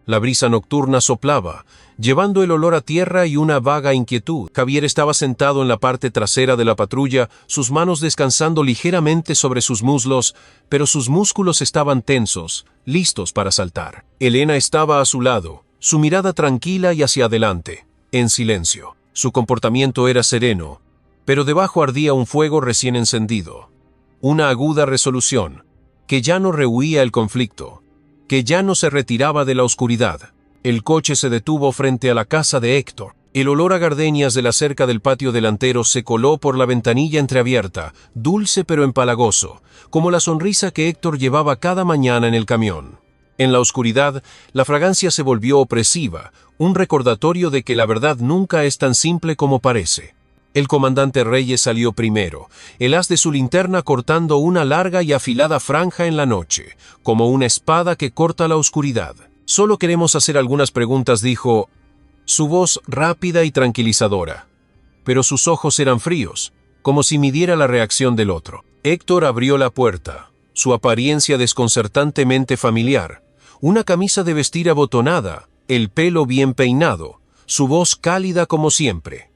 La brisa nocturna soplaba, llevando el olor a tierra y una vaga inquietud. Javier estaba sentado en la parte trasera de la patrulla, sus manos descansando ligeramente sobre sus muslos, pero sus músculos estaban tensos, listos para saltar. Elena estaba a su lado, su mirada tranquila y hacia adelante, en silencio. Su comportamiento era sereno, pero debajo ardía un fuego recién encendido. Una aguda resolución, que ya no rehuía el conflicto, que ya no se retiraba de la oscuridad. El coche se detuvo frente a la casa de Héctor. El olor a gardenias de la cerca del patio delantero se coló por la ventanilla entreabierta, dulce pero empalagoso, como la sonrisa que Héctor llevaba cada mañana en el camión. En la oscuridad, la fragancia se volvió opresiva, un recordatorio de que la verdad nunca es tan simple como parece. El comandante Reyes salió primero, el haz de su linterna cortando una larga y afilada franja en la noche, como una espada que corta la oscuridad. «Solo queremos hacer algunas preguntas», dijo, su voz rápida y tranquilizadora. Pero sus ojos eran fríos, como si midiera la reacción del otro. Héctor abrió la puerta, su apariencia desconcertantemente familiar, una camisa de vestir abotonada, el pelo bien peinado, su voz cálida como siempre.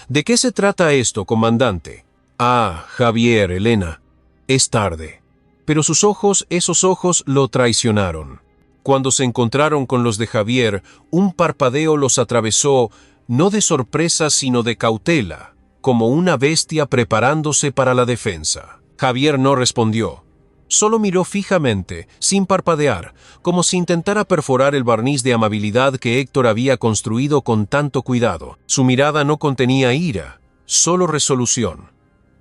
«¿De qué se trata esto, comandante?» «Ah, Javier, Elena, es tarde». Pero sus ojos, esos ojos, lo traicionaron. Cuando se encontraron con los de Javier, un parpadeo los atravesó, no de sorpresa sino de cautela, como una bestia preparándose para la defensa. Javier no respondió. Solo miró fijamente, sin parpadear, como si intentara perforar el barniz de amabilidad que Héctor había construido con tanto cuidado. Su mirada no contenía ira, solo resolución.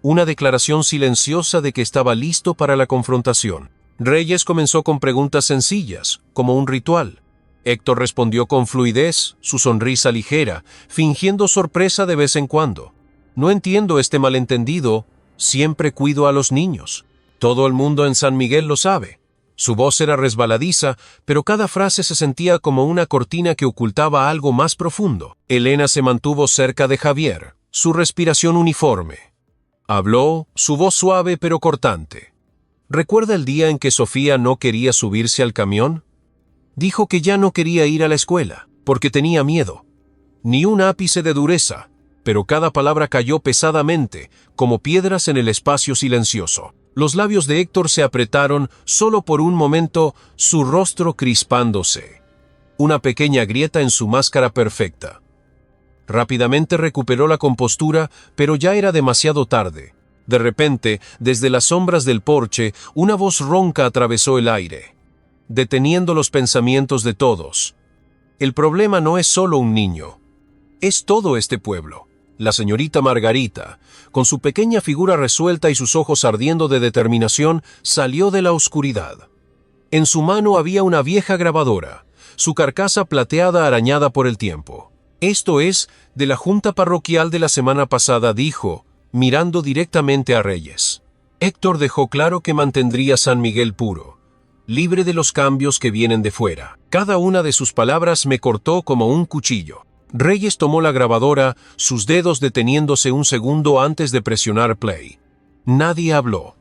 Una declaración silenciosa de que estaba listo para la confrontación. Reyes comenzó con preguntas sencillas, como un ritual. Héctor respondió con fluidez, su sonrisa ligera, fingiendo sorpresa de vez en cuando. «No entiendo este malentendido, siempre cuido a los niños. Todo el mundo en San Miguel lo sabe». Su voz era resbaladiza, pero cada frase se sentía como una cortina que ocultaba algo más profundo. Elena se mantuvo cerca de Javier, su respiración uniforme. Habló, su voz suave pero cortante. ¿Recuerda el día en que Sofía no quería subirse al camión? Dijo que ya no quería ir a la escuela, porque tenía miedo. Ni un ápice de dureza, pero cada palabra cayó pesadamente, como piedras en el espacio silencioso. Los labios de Héctor se apretaron solo por un momento, su rostro crispándose. Una pequeña grieta en su máscara perfecta. Rápidamente recuperó la compostura, pero ya era demasiado tarde. De repente, desde las sombras del porche, una voz ronca atravesó el aire, deteniendo los pensamientos de todos. El problema no es solo un niño, es todo este pueblo. La señorita Margarita, con su pequeña figura resuelta y sus ojos ardiendo de determinación, salió de la oscuridad. En su mano había una vieja grabadora, su carcasa plateada arañada por el tiempo. «Esto es de la junta parroquial de la semana pasada», dijo, mirando directamente a Reyes. Héctor dejó claro que mantendría San Miguel puro, libre de los cambios que vienen de fuera. Cada una de sus palabras me cortó como un cuchillo. Reyes tomó la grabadora, sus dedos deteniéndose un segundo antes de presionar play. Nadie habló.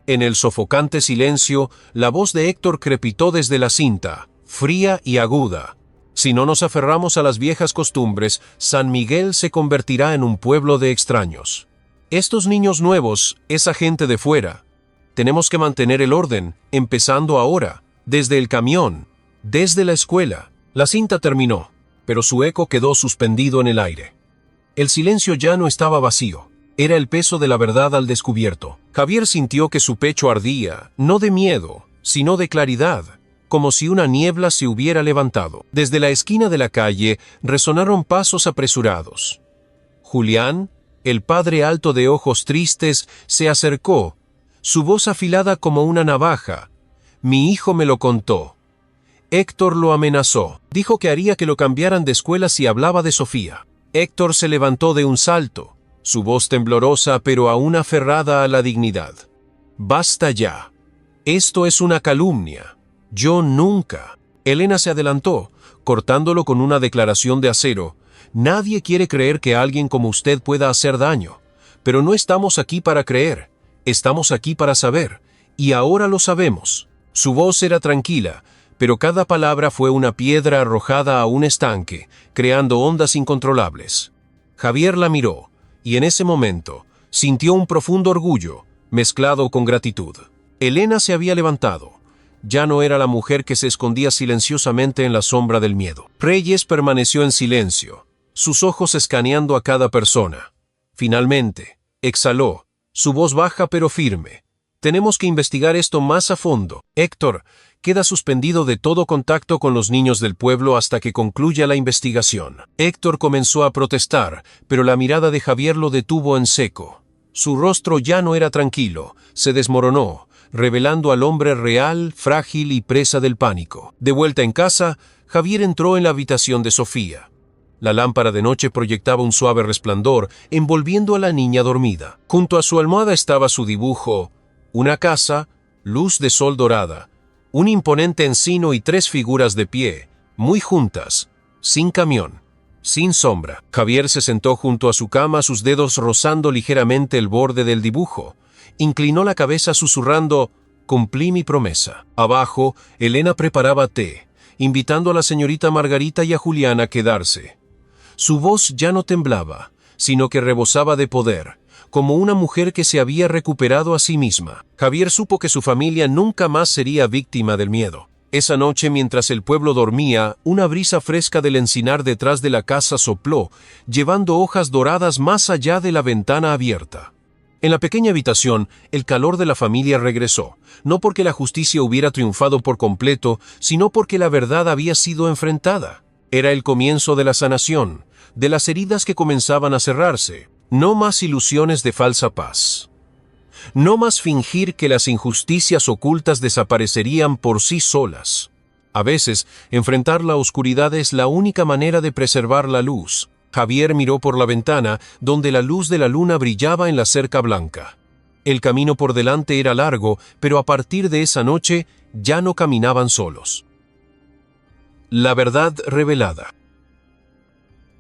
En el sofocante silencio, la voz de Héctor crepitó desde la cinta, fría y aguda. Si no nos aferramos a las viejas costumbres, San Miguel se convertirá en un pueblo de extraños. Estos niños nuevos, esa gente de fuera. Tenemos que mantener el orden, empezando ahora, desde el camión, desde la escuela. La cinta terminó, pero su eco quedó suspendido en el aire. El silencio ya no estaba vacío, era el peso de la verdad al descubierto. Javier sintió que su pecho ardía, no de miedo, sino de claridad, como si una niebla se hubiera levantado. Desde la esquina de la calle resonaron pasos apresurados. Julián, el padre alto de ojos tristes, se acercó, su voz afilada como una navaja. «Mi hijo me lo contó». Héctor lo amenazó. Dijo que haría que lo cambiaran de escuela si hablaba de Sofía. Héctor se levantó de un salto, su voz temblorosa pero aún aferrada a la dignidad. «Basta ya. Esto es una calumnia. Yo nunca». Elena se adelantó, cortándolo con una declaración de acero. «Nadie quiere creer que alguien como usted pueda hacer daño. Pero no estamos aquí para creer. Estamos aquí para saber. Y ahora lo sabemos». Su voz era tranquila, pero cada palabra fue una piedra arrojada a un estanque, creando ondas incontrolables. Javier la miró, y en ese momento sintió un profundo orgullo, mezclado con gratitud. Elena se había levantado. Ya no era la mujer que se escondía silenciosamente en la sombra del miedo. Reyes permaneció en silencio, sus ojos escaneando a cada persona. Finalmente, exhaló, su voz baja pero firme. «Tenemos que investigar esto más a fondo. Héctor, queda suspendido de todo contacto con los niños del pueblo hasta que concluya la investigación». Héctor comenzó a protestar, pero la mirada de Javier lo detuvo en seco. Su rostro ya no era tranquilo, se desmoronó, revelando al hombre real, frágil y presa del pánico. De vuelta en casa, Javier entró en la habitación de Sofía. La lámpara de noche proyectaba un suave resplandor, envolviendo a la niña dormida. Junto a su almohada estaba su dibujo: una casa, luz de sol dorada, un imponente encino y 3 figuras de pie, muy juntas, sin camión, sin sombra. Javier se sentó junto a su cama, sus dedos rozando ligeramente el borde del dibujo. Inclinó la cabeza susurrando: «Cumplí mi promesa». Abajo, Elena preparaba té, invitando a la señorita Margarita y a Julián a quedarse. Su voz ya no temblaba, sino que rebosaba de poder, como una mujer que se había recuperado a sí misma. Javier supo que su familia nunca más sería víctima del miedo. Esa noche, mientras el pueblo dormía, una brisa fresca del encinar detrás de la casa sopló, llevando hojas doradas más allá de la ventana abierta. En la pequeña habitación, el calor de la familia regresó, no porque la justicia hubiera triunfado por completo, sino porque la verdad había sido enfrentada. Era el comienzo de la sanación, de las heridas que comenzaban a cerrarse. No más ilusiones de falsa paz. No más fingir que las injusticias ocultas desaparecerían por sí solas. A veces, enfrentar la oscuridad es la única manera de preservar la luz. Javier miró por la ventana, donde la luz de la luna brillaba en la cerca blanca. El camino por delante era largo, pero a partir de esa noche, ya no caminaban solos. La verdad revelada.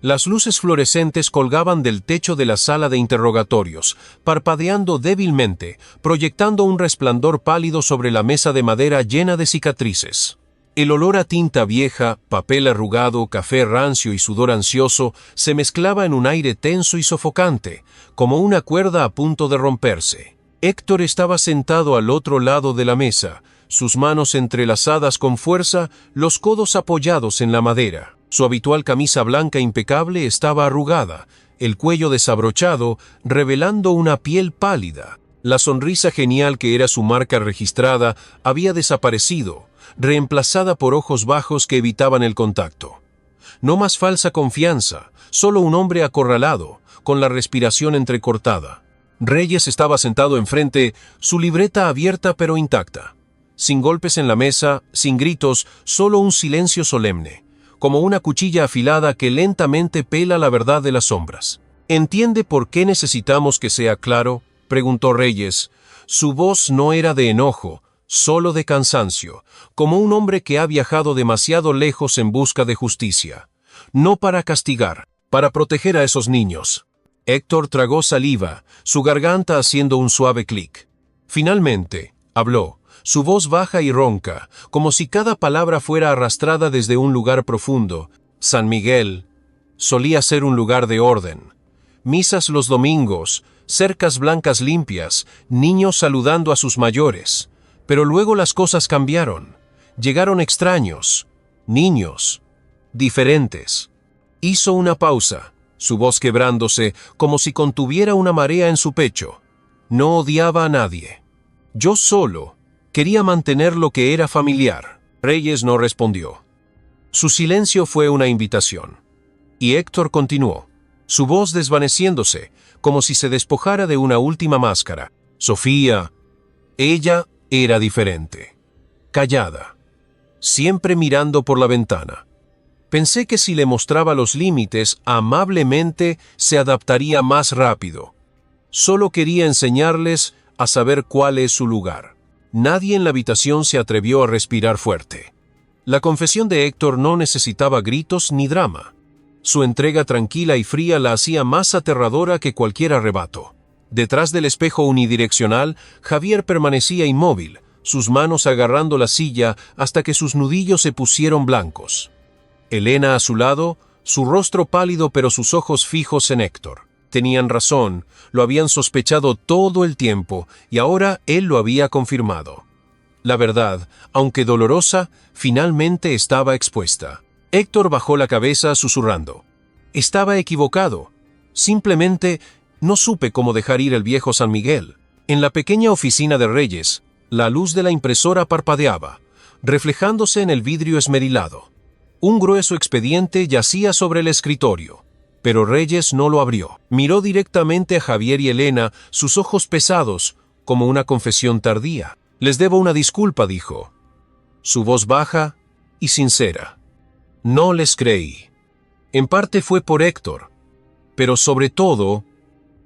Las luces fluorescentes colgaban del techo de la sala de interrogatorios, parpadeando débilmente, proyectando un resplandor pálido sobre la mesa de madera llena de cicatrices. El olor a tinta vieja, papel arrugado, café rancio y sudor ansioso se mezclaba en un aire tenso y sofocante, como una cuerda a punto de romperse. Héctor estaba sentado al otro lado de la mesa, sus manos entrelazadas con fuerza, los codos apoyados en la madera. Su habitual camisa blanca impecable estaba arrugada, el cuello desabrochado, revelando una piel pálida. La sonrisa genial que era su marca registrada había desaparecido, reemplazada por ojos bajos que evitaban el contacto. No más falsa confianza, solo un hombre acorralado, con la respiración entrecortada. Reyes estaba sentado enfrente, su libreta abierta pero intacta. Sin golpes en la mesa, sin gritos, solo un silencio solemne, como una cuchilla afilada que lentamente pela la verdad de las sombras. ¿Entiende por qué necesitamos que sea claro?, preguntó Reyes. Su voz no era de enojo, solo de cansancio, como un hombre que ha viajado demasiado lejos en busca de justicia. No para castigar, para proteger a esos niños. Héctor tragó saliva, su garganta haciendo un suave clic. Finalmente, habló, su voz baja y ronca, como si cada palabra fuera arrastrada desde un lugar profundo. San Miguel solía ser un lugar de orden. Misas los domingos, cercas blancas limpias, niños saludando a sus mayores. Pero luego las cosas cambiaron. Llegaron extraños, niños, diferentes. Hizo una pausa, su voz quebrándose como si contuviera una marea en su pecho. No odiaba a nadie. Yo solo quería mantener lo que era familiar. Reyes no respondió. Su silencio fue una invitación. Y Héctor continuó, su voz desvaneciéndose, como si se despojara de una última máscara. Sofía, ella era diferente. Callada, siempre mirando por la ventana. Pensé que si le mostraba los límites, amablemente se adaptaría más rápido. Solo quería enseñarles a saber cuál es su lugar. Nadie en la habitación se atrevió a respirar fuerte. La confesión de Héctor no necesitaba gritos ni drama. Su entrega tranquila y fría la hacía más aterradora que cualquier arrebato. Detrás del espejo unidireccional, Javier permanecía inmóvil, sus manos agarrando la silla hasta que sus nudillos se pusieron blancos. Elena a su lado, su rostro pálido pero sus ojos fijos en Héctor. Tenían razón, lo habían sospechado todo el tiempo y ahora él lo había confirmado. La verdad, aunque dolorosa, finalmente estaba expuesta. Héctor bajó la cabeza susurrando. Estaba equivocado. Simplemente no supe cómo dejar ir el viejo San Miguel. En la pequeña oficina de Reyes, la luz de la impresora parpadeaba, reflejándose en el vidrio esmerilado. Un grueso expediente yacía sobre el escritorio, pero Reyes no lo abrió. Miró directamente a Javier y Elena, sus ojos pesados, como una confesión tardía. Les debo una disculpa, dijo. Su voz baja y sincera. No les creí. En parte fue por Héctor, pero sobre todo,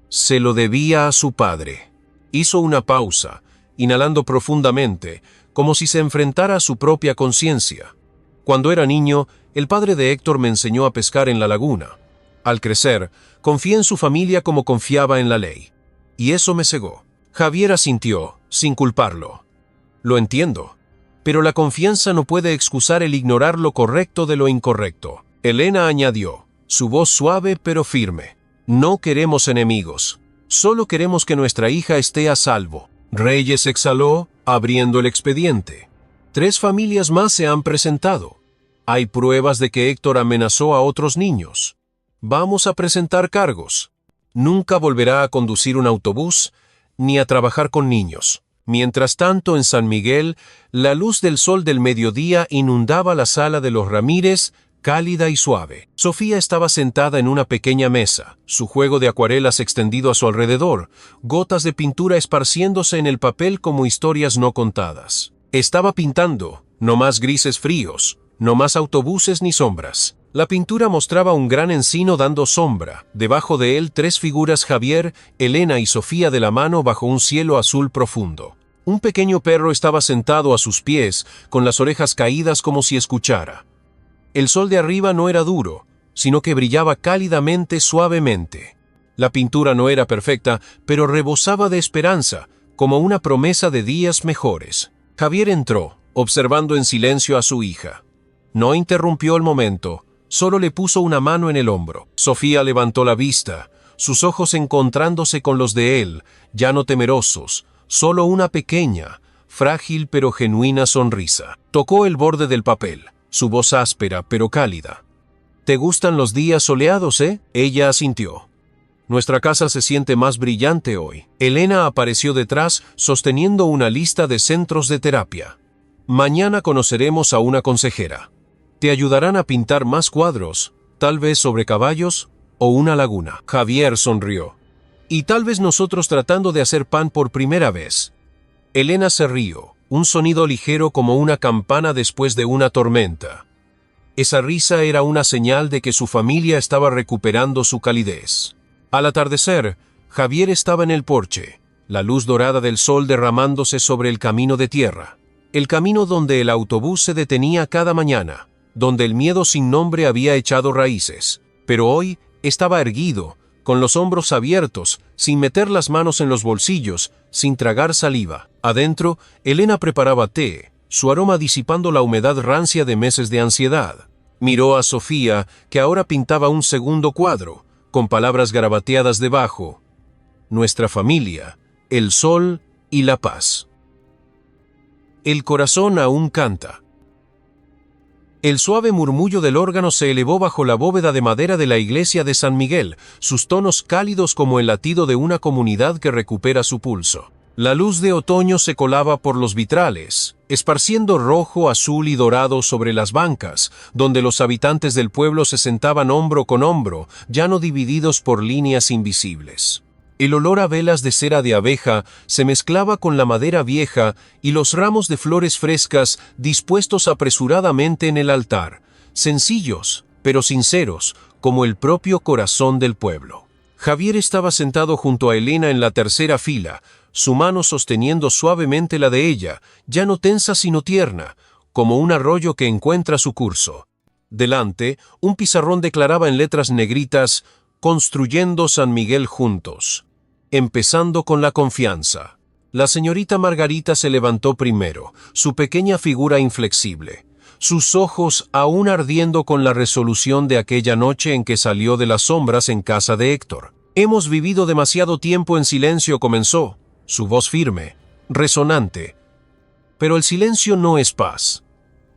se lo debía a su padre. Hizo una pausa, inhalando profundamente, como si se enfrentara a su propia conciencia. Cuando era niño, el padre de Héctor me enseñó a pescar en la laguna. Al crecer, confié en su familia como confiaba en la ley. Y eso me cegó. Javier asintió, sin culparlo. Lo entiendo. Pero la confianza no puede excusar el ignorar lo correcto de lo incorrecto. Elena añadió, su voz suave pero firme. No queremos enemigos. Solo queremos que nuestra hija esté a salvo. Reyes exhaló, abriendo el expediente. 3 familias más se han presentado. Hay pruebas de que Héctor amenazó a otros niños. Vamos a presentar cargos. Nunca volverá a conducir un autobús ni a trabajar con niños. Mientras tanto, en San Miguel, la luz del sol del mediodía inundaba la sala de los Ramírez, cálida y suave. Sofía estaba sentada en una pequeña mesa, su juego de acuarelas extendido a su alrededor, gotas de pintura esparciéndose en el papel como historias no contadas. Estaba pintando, no más grises fríos, no más autobuses ni sombras. La pintura mostraba un gran encino dando sombra, debajo de él 3 figuras: Javier, Elena y Sofía de la mano bajo un cielo azul profundo. Un pequeño perro estaba sentado a sus pies, con las orejas caídas como si escuchara. El sol de arriba no era duro, sino que brillaba cálidamente, suavemente. La pintura no era perfecta, pero rebosaba de esperanza, como una promesa de días mejores. Javier entró, observando en silencio a su hija. No interrumpió el momento, solo le puso una mano en el hombro. Sofía levantó la vista, sus ojos encontrándose con los de él, ya no temerosos, solo una pequeña, frágil pero genuina sonrisa. Tocó el borde del papel, su voz áspera pero cálida. «¿Te gustan los días soleados, eh?» Ella asintió. «Nuestra casa se siente más brillante hoy». Elena apareció detrás, sosteniendo una lista de centros de terapia. «Mañana conoceremos a una consejera. Te ayudarán a pintar más cuadros, tal vez sobre caballos o una laguna». Javier sonrió. «Y tal vez nosotros tratando de hacer pan por primera vez». Elena se rió, un sonido ligero como una campana después de una tormenta. Esa risa era una señal de que su familia estaba recuperando su calidez. Al atardecer, Javier estaba en el porche, la luz dorada del sol derramándose sobre el camino de tierra. El camino donde el autobús se detenía cada mañana, donde el miedo sin nombre había echado raíces. Pero hoy estaba erguido, con los hombros abiertos, sin meter las manos en los bolsillos, sin tragar saliva. Adentro, Elena preparaba té, su aroma disipando la humedad rancia de meses de ansiedad. Miró a Sofía, que ahora pintaba un segundo cuadro, con palabras garabateadas debajo. «Nuestra familia, el sol y la paz». El corazón aún canta. El suave murmullo del órgano se elevó bajo la bóveda de madera de la iglesia de San Miguel, sus tonos cálidos como el latido de una comunidad que recupera su pulso. La luz de otoño se colaba por los vitrales, esparciendo rojo, azul y dorado sobre las bancas, donde los habitantes del pueblo se sentaban hombro con hombro, ya no divididos por líneas invisibles. El olor a velas de cera de abeja se mezclaba con la madera vieja y los ramos de flores frescas dispuestos apresuradamente en el altar, sencillos, pero sinceros, como el propio corazón del pueblo. Javier estaba sentado junto a Elena en la tercera fila, su mano sosteniendo suavemente la de ella, ya no tensa sino tierna, como un arroyo que encuentra su curso. Delante, un pizarrón declaraba en letras negritas: «Construyendo San Miguel juntos». Empezando con la confianza. La señorita Margarita se levantó primero, su pequeña figura inflexible, sus ojos aún ardiendo con la resolución de aquella noche en que salió de las sombras en casa de Héctor. «Hemos vivido demasiado tiempo en silencio», comenzó, su voz firme, resonante. «Pero el silencio no es paz.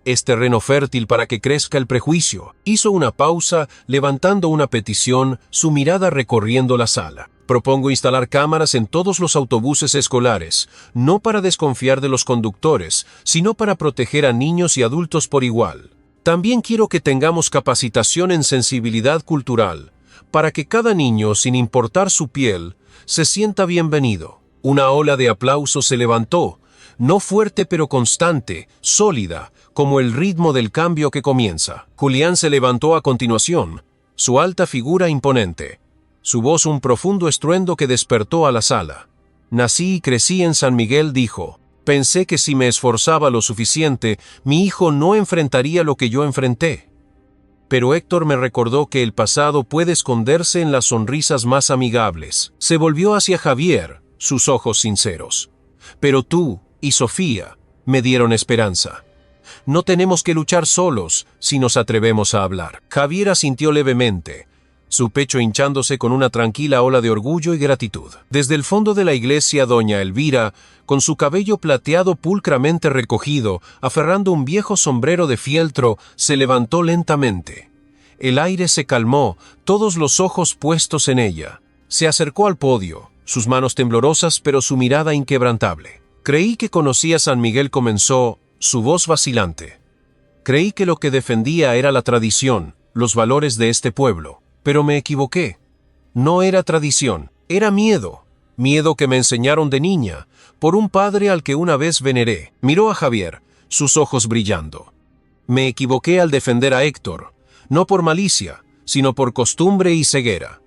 Es terreno fértil para que crezca el prejuicio». Hizo una pausa, levantando una petición, su mirada recorriendo la sala. «Propongo instalar cámaras en todos los autobuses escolares, no para desconfiar de los conductores, sino para proteger a niños y adultos por igual. También quiero que tengamos capacitación en sensibilidad cultural, para que cada niño, sin importar su piel, se sienta bienvenido». Una ola de aplausos se levantó, no fuerte pero constante, sólida, como el ritmo del cambio que comienza. Julián se levantó a continuación, su alta figura imponente, su voz un profundo estruendo que despertó a la sala. «Nací y crecí en San Miguel», dijo. «Pensé que si me esforzaba lo suficiente, mi hijo no enfrentaría lo que yo enfrenté». Pero Héctor me recordó que el pasado puede esconderse en las sonrisas más amigables. Se volvió hacia Javier, sus ojos sinceros. «Pero tú y Sofía me dieron esperanza. No tenemos que luchar solos si nos atrevemos a hablar». Javier asintió levemente, su pecho hinchándose con una tranquila ola de orgullo y gratitud. Desde el fondo de la iglesia, doña Elvira, con su cabello plateado pulcramente recogido, aferrando un viejo sombrero de fieltro, se levantó lentamente. El aire se calmó, todos los ojos puestos en ella. Se acercó al podio, sus manos temblorosas pero su mirada inquebrantable. «Creí que conocía a San Miguel», comenzó, su voz vacilante. «Creí que lo que defendía era la tradición, los valores de este pueblo. Pero me equivoqué. No era tradición, era miedo. Miedo que me enseñaron de niña, por un padre al que una vez veneré». Miró a Javier, sus ojos brillando. «Me equivoqué al defender a Héctor, no por malicia, sino por costumbre y ceguera.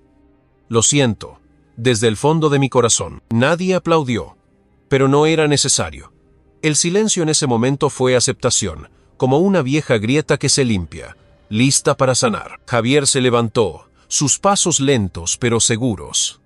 Lo siento, desde el fondo de mi corazón». Nadie aplaudió. pero no era necesario. El silencio en ese momento fue aceptación, como una vieja grieta que se limpia, lista para sanar. Javier se levantó, sus pasos lentos pero seguros.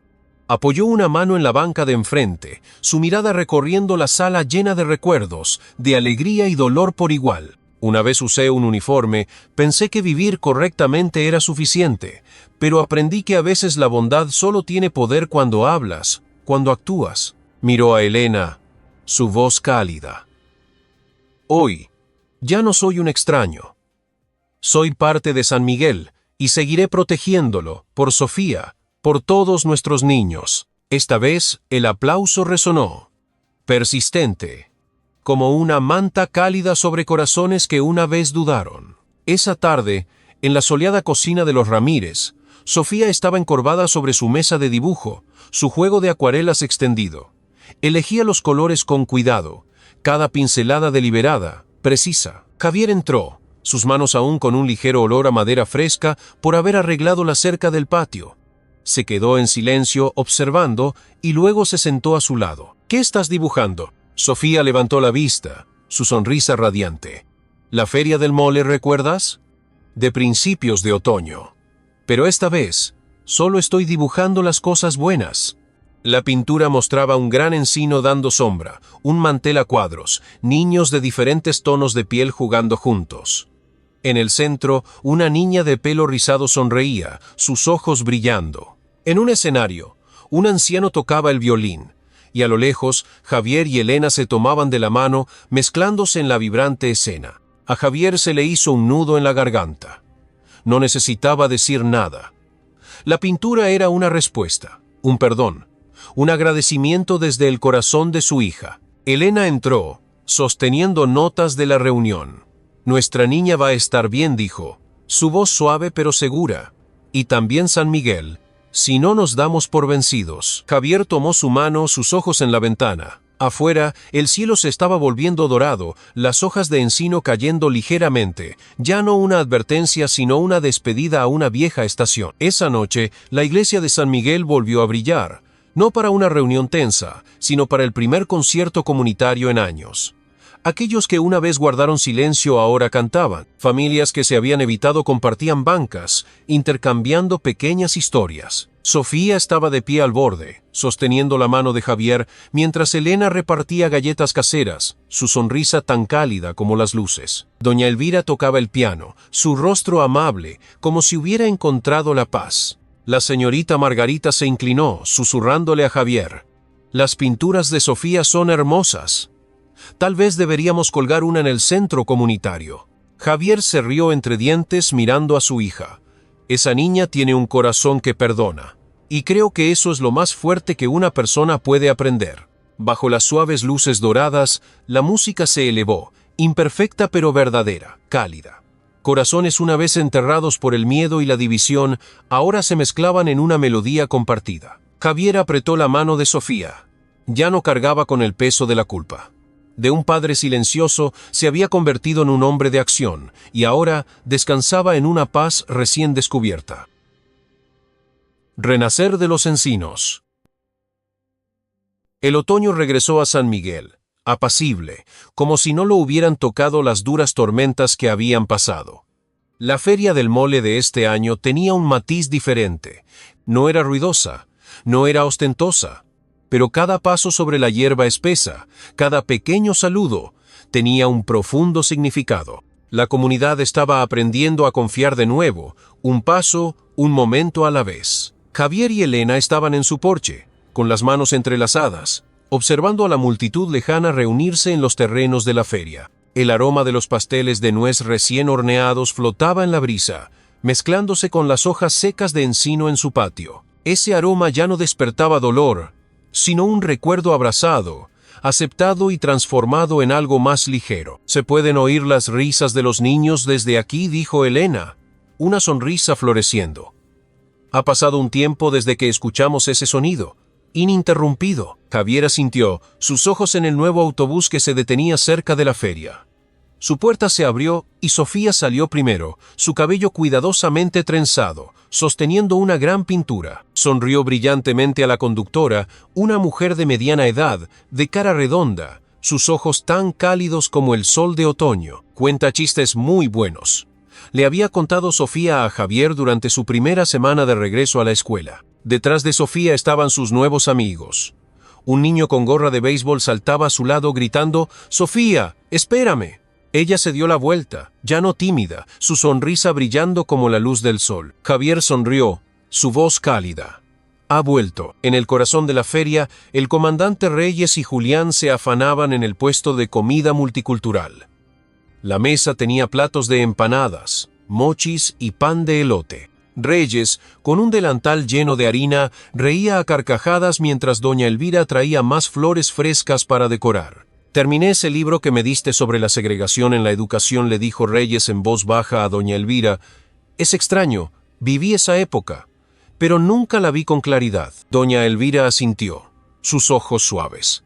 Apoyó una mano en la banca de enfrente, su mirada recorriendo la sala llena de recuerdos, de alegría y dolor por igual. Una vez usé un uniforme, pensé que vivir correctamente era suficiente, pero aprendí que a veces la bondad solo tiene poder cuando hablas, cuando actúas. Miró a Elena, su voz cálida. Hoy, ya no soy un extraño. Soy parte de San Miguel y seguiré protegiéndolo, por Sofía, por todos nuestros niños. Esta vez el aplauso resonó, persistente, como una manta cálida sobre corazones que una vez dudaron. Esa tarde, en la soleada cocina de los Ramírez, Sofía estaba encorvada sobre su mesa de dibujo, su juego de acuarelas extendido. Elegía los colores con cuidado, cada pincelada deliberada, precisa. Javier entró, sus manos aún con un ligero olor a madera fresca por haber arreglado la cerca del patio. Se quedó en silencio observando y luego se sentó a su lado. ¿Qué estás dibujando? Sofía levantó la vista, su sonrisa radiante. ¿La feria del mole, recuerdas? De principios de otoño. Pero esta vez, solo estoy dibujando las cosas buenas. La pintura mostraba un gran encino dando sombra, un mantel a cuadros, niños de diferentes tonos de piel jugando juntos. En el centro, una niña de pelo rizado sonreía, sus ojos brillando. En un escenario, un anciano tocaba el violín, y a lo lejos, Javier y Elena se tomaban de la mano, mezclándose en la vibrante escena. A Javier se le hizo un nudo en la garganta. No necesitaba decir nada. La pintura era una respuesta, un perdón, un agradecimiento desde el corazón de su hija. Elena entró, sosteniendo notas de la reunión. Nuestra niña va a estar bien, dijo, su voz suave pero segura. Y también San Miguel, si no nos damos por vencidos. Javier tomó su mano, sus ojos en la ventana. Afuera, el cielo se estaba volviendo dorado, las hojas de encino cayendo ligeramente, ya no una advertencia sino una despedida a una vieja estación. Esa noche, la iglesia de San Miguel volvió a brillar, no para una reunión tensa, sino para el primer concierto comunitario en años. Aquellos que una vez guardaron silencio ahora cantaban. Familias que se habían evitado compartían bancas, intercambiando pequeñas historias. Sofía estaba de pie al borde, sosteniendo la mano de Javier, mientras Elena repartía galletas caseras, su sonrisa tan cálida como las luces. Doña Elvira tocaba el piano, su rostro amable, como si hubiera encontrado la paz. La señorita Margarita se inclinó, susurrándole a Javier: «Las pinturas de Sofía son hermosas. Tal vez deberíamos colgar una en el centro comunitario». Javier se rió entre dientes mirando a su hija. Esa niña tiene un corazón que perdona. Y creo que eso es lo más fuerte que una persona puede aprender. Bajo las suaves luces doradas, la música se elevó, imperfecta pero verdadera, cálida. Corazones una vez enterrados por el miedo y la división, ahora se mezclaban en una melodía compartida. Javier apretó la mano de Sofía. Ya no cargaba con el peso de la culpa. De un padre silencioso se había convertido en un hombre de acción, y ahora descansaba en una paz recién descubierta. Renacer de los encinos. El otoño regresó a San Miguel, apacible, como si no lo hubieran tocado las duras tormentas que habían pasado. La feria del mole de este año tenía un matiz diferente. No era ruidosa, no era ostentosa, pero cada paso sobre la hierba espesa, cada pequeño saludo, tenía un profundo significado. La comunidad estaba aprendiendo a confiar de nuevo, un paso, un momento a la vez. Javier y Elena estaban en su porche, con las manos entrelazadas, observando a la multitud lejana reunirse en los terrenos de la feria. El aroma de los pasteles de nuez recién horneados flotaba en la brisa, mezclándose con las hojas secas de encino en su patio. Ese aroma ya no despertaba dolor, sino un recuerdo abrazado, aceptado y transformado en algo más ligero. «Se pueden oír las risas de los niños desde aquí», dijo Elena, una sonrisa floreciendo. «Ha pasado un tiempo desde que escuchamos ese sonido, ininterrumpido». Javier asintió, sus ojos en el nuevo autobús que se detenía cerca de la feria. Su puerta se abrió y Sofía salió primero, su cabello cuidadosamente trenzado, sosteniendo una gran pintura. Sonrió brillantemente a la conductora, una mujer de mediana edad, de cara redonda, sus ojos tan cálidos como el sol de otoño. Cuenta chistes muy buenos. Le había contado Sofía a Javier durante su primera semana de regreso a la escuela. Detrás de Sofía estaban sus nuevos amigos. Un niño con gorra de béisbol saltaba a su lado gritando: «¡Sofía, espérame!». Ella se dio la vuelta, ya no tímida, su sonrisa brillando como la luz del sol. Javier sonrió, su voz cálida. «Ha vuelto». En el corazón de la feria, el comandante Reyes y Julián se afanaban en el puesto de comida multicultural. La mesa tenía platos de empanadas, mochis y pan de elote. Reyes, con un delantal lleno de harina, reía a carcajadas mientras doña Elvira traía más flores frescas para decorar. «Terminé ese libro que me diste sobre la segregación en la educación», le dijo Reyes en voz baja a doña Elvira. «Es extraño, viví esa época, pero nunca la vi con claridad». Doña Elvira asintió, sus ojos suaves.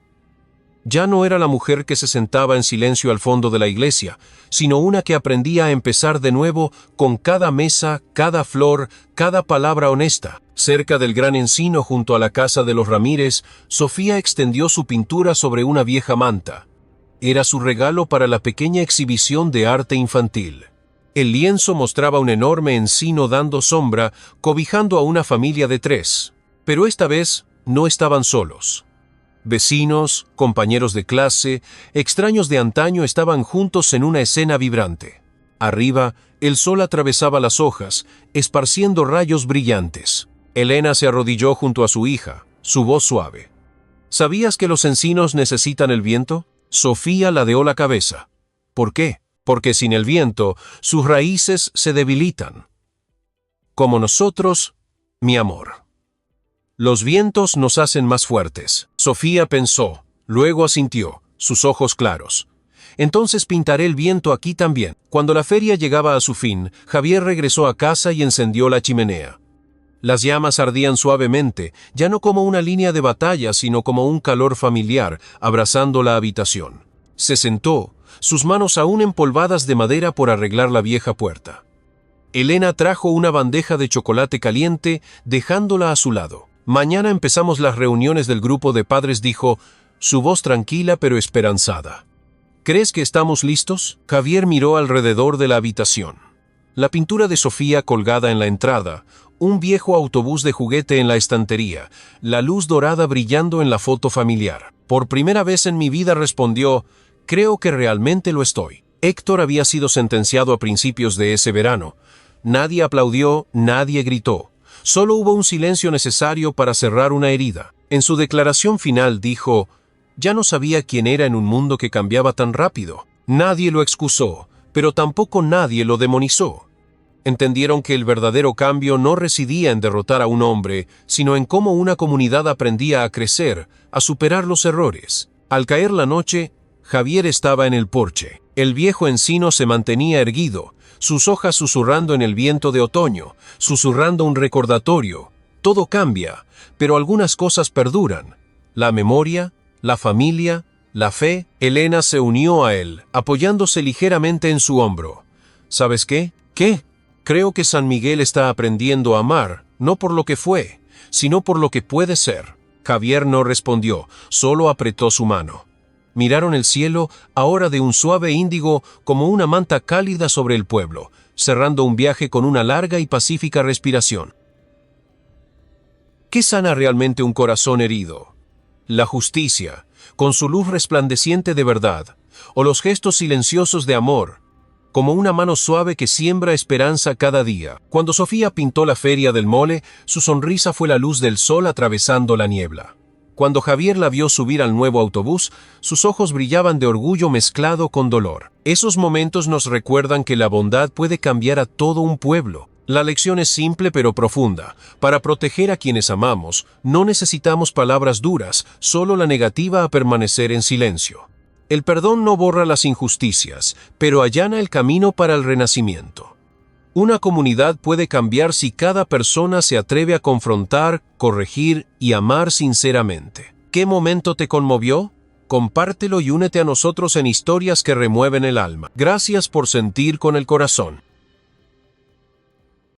Ya no era la mujer que se sentaba en silencio al fondo de la iglesia, sino una que aprendía a empezar de nuevo con cada mesa, cada flor, cada palabra honesta. Cerca del gran encino junto a la casa de los Ramírez, Sofía extendió su pintura sobre una vieja manta. Era su regalo para la pequeña exhibición de arte infantil. El lienzo mostraba un enorme encino dando sombra, cobijando a una familia de 3. Pero esta vez no estaban solos. Vecinos, compañeros de clase, extraños de antaño estaban juntos en una escena vibrante. Arriba, el sol atravesaba las hojas, esparciendo rayos brillantes. Elena se arrodilló junto a su hija, su voz suave. «¿Sabías que los encinos necesitan el viento?». Sofía ladeó la cabeza. «¿Por qué?». «Porque sin el viento, sus raíces se debilitan. Como nosotros, mi amor. Los vientos nos hacen más fuertes». Sofía pensó, luego asintió, sus ojos claros. «Entonces pintaré el viento aquí también». Cuando la feria llegaba a su fin, Javier regresó a casa y encendió la chimenea. Las llamas ardían suavemente, ya no como una línea de batalla, sino como un calor familiar, abrazando la habitación. Se sentó, sus manos aún empolvadas de madera por arreglar la vieja puerta. Elena trajo una bandeja de chocolate caliente, dejándola a su lado. «Mañana empezamos las reuniones del grupo de padres», dijo, su voz tranquila pero esperanzada. «¿Crees que estamos listos?». Javier miró alrededor de la habitación. La pintura de Sofía colgada en la entrada, un viejo autobús de juguete en la estantería, la luz dorada brillando en la foto familiar. «Por primera vez en mi vida», respondió, «creo que realmente lo estoy». Héctor había sido sentenciado a principios de ese verano. Nadie aplaudió, nadie gritó. Solo hubo un silencio necesario para cerrar una herida. En su declaración final dijo: «Ya no sabía quién era en un mundo que cambiaba tan rápido». Nadie lo excusó, pero tampoco nadie lo demonizó. Entendieron que el verdadero cambio no residía en derrotar a un hombre, sino en cómo una comunidad aprendía a crecer, a superar los errores. Al caer la noche, Javier estaba en el porche. El viejo encino se mantenía erguido, sus hojas susurrando en el viento de otoño, susurrando un recordatorio. Todo cambia, pero algunas cosas perduran. La memoria, la familia, la fe. Elena se unió a él, apoyándose ligeramente en su hombro. «¿Sabes qué? ¿Qué?». «Creo que San Miguel está aprendiendo a amar, no por lo que fue, sino por lo que puede ser». Javier no respondió, solo apretó su mano. Miraron el cielo, ahora de un suave índigo como una manta cálida sobre el pueblo, cerrando un viaje con una larga y pacífica respiración. ¿Qué sana realmente un corazón herido? La justicia, con su luz resplandeciente de verdad, o los gestos silenciosos de amor, como una mano suave que siembra esperanza cada día. Cuando Sofía pintó la feria del mole, su sonrisa fue la luz del sol atravesando la niebla. Cuando Javier la vio subir al nuevo autobús, sus ojos brillaban de orgullo mezclado con dolor. Esos momentos nos recuerdan que la bondad puede cambiar a todo un pueblo. La lección es simple pero profunda. Para proteger a quienes amamos, no necesitamos palabras duras, solo la negativa a permanecer en silencio. El perdón no borra las injusticias, pero allana el camino para el renacimiento. Una comunidad puede cambiar si cada persona se atreve a confrontar, corregir y amar sinceramente. ¿Qué momento te conmovió? compártelo y únete a nosotros en historias que remueven el alma. Gracias por sentir con el corazón.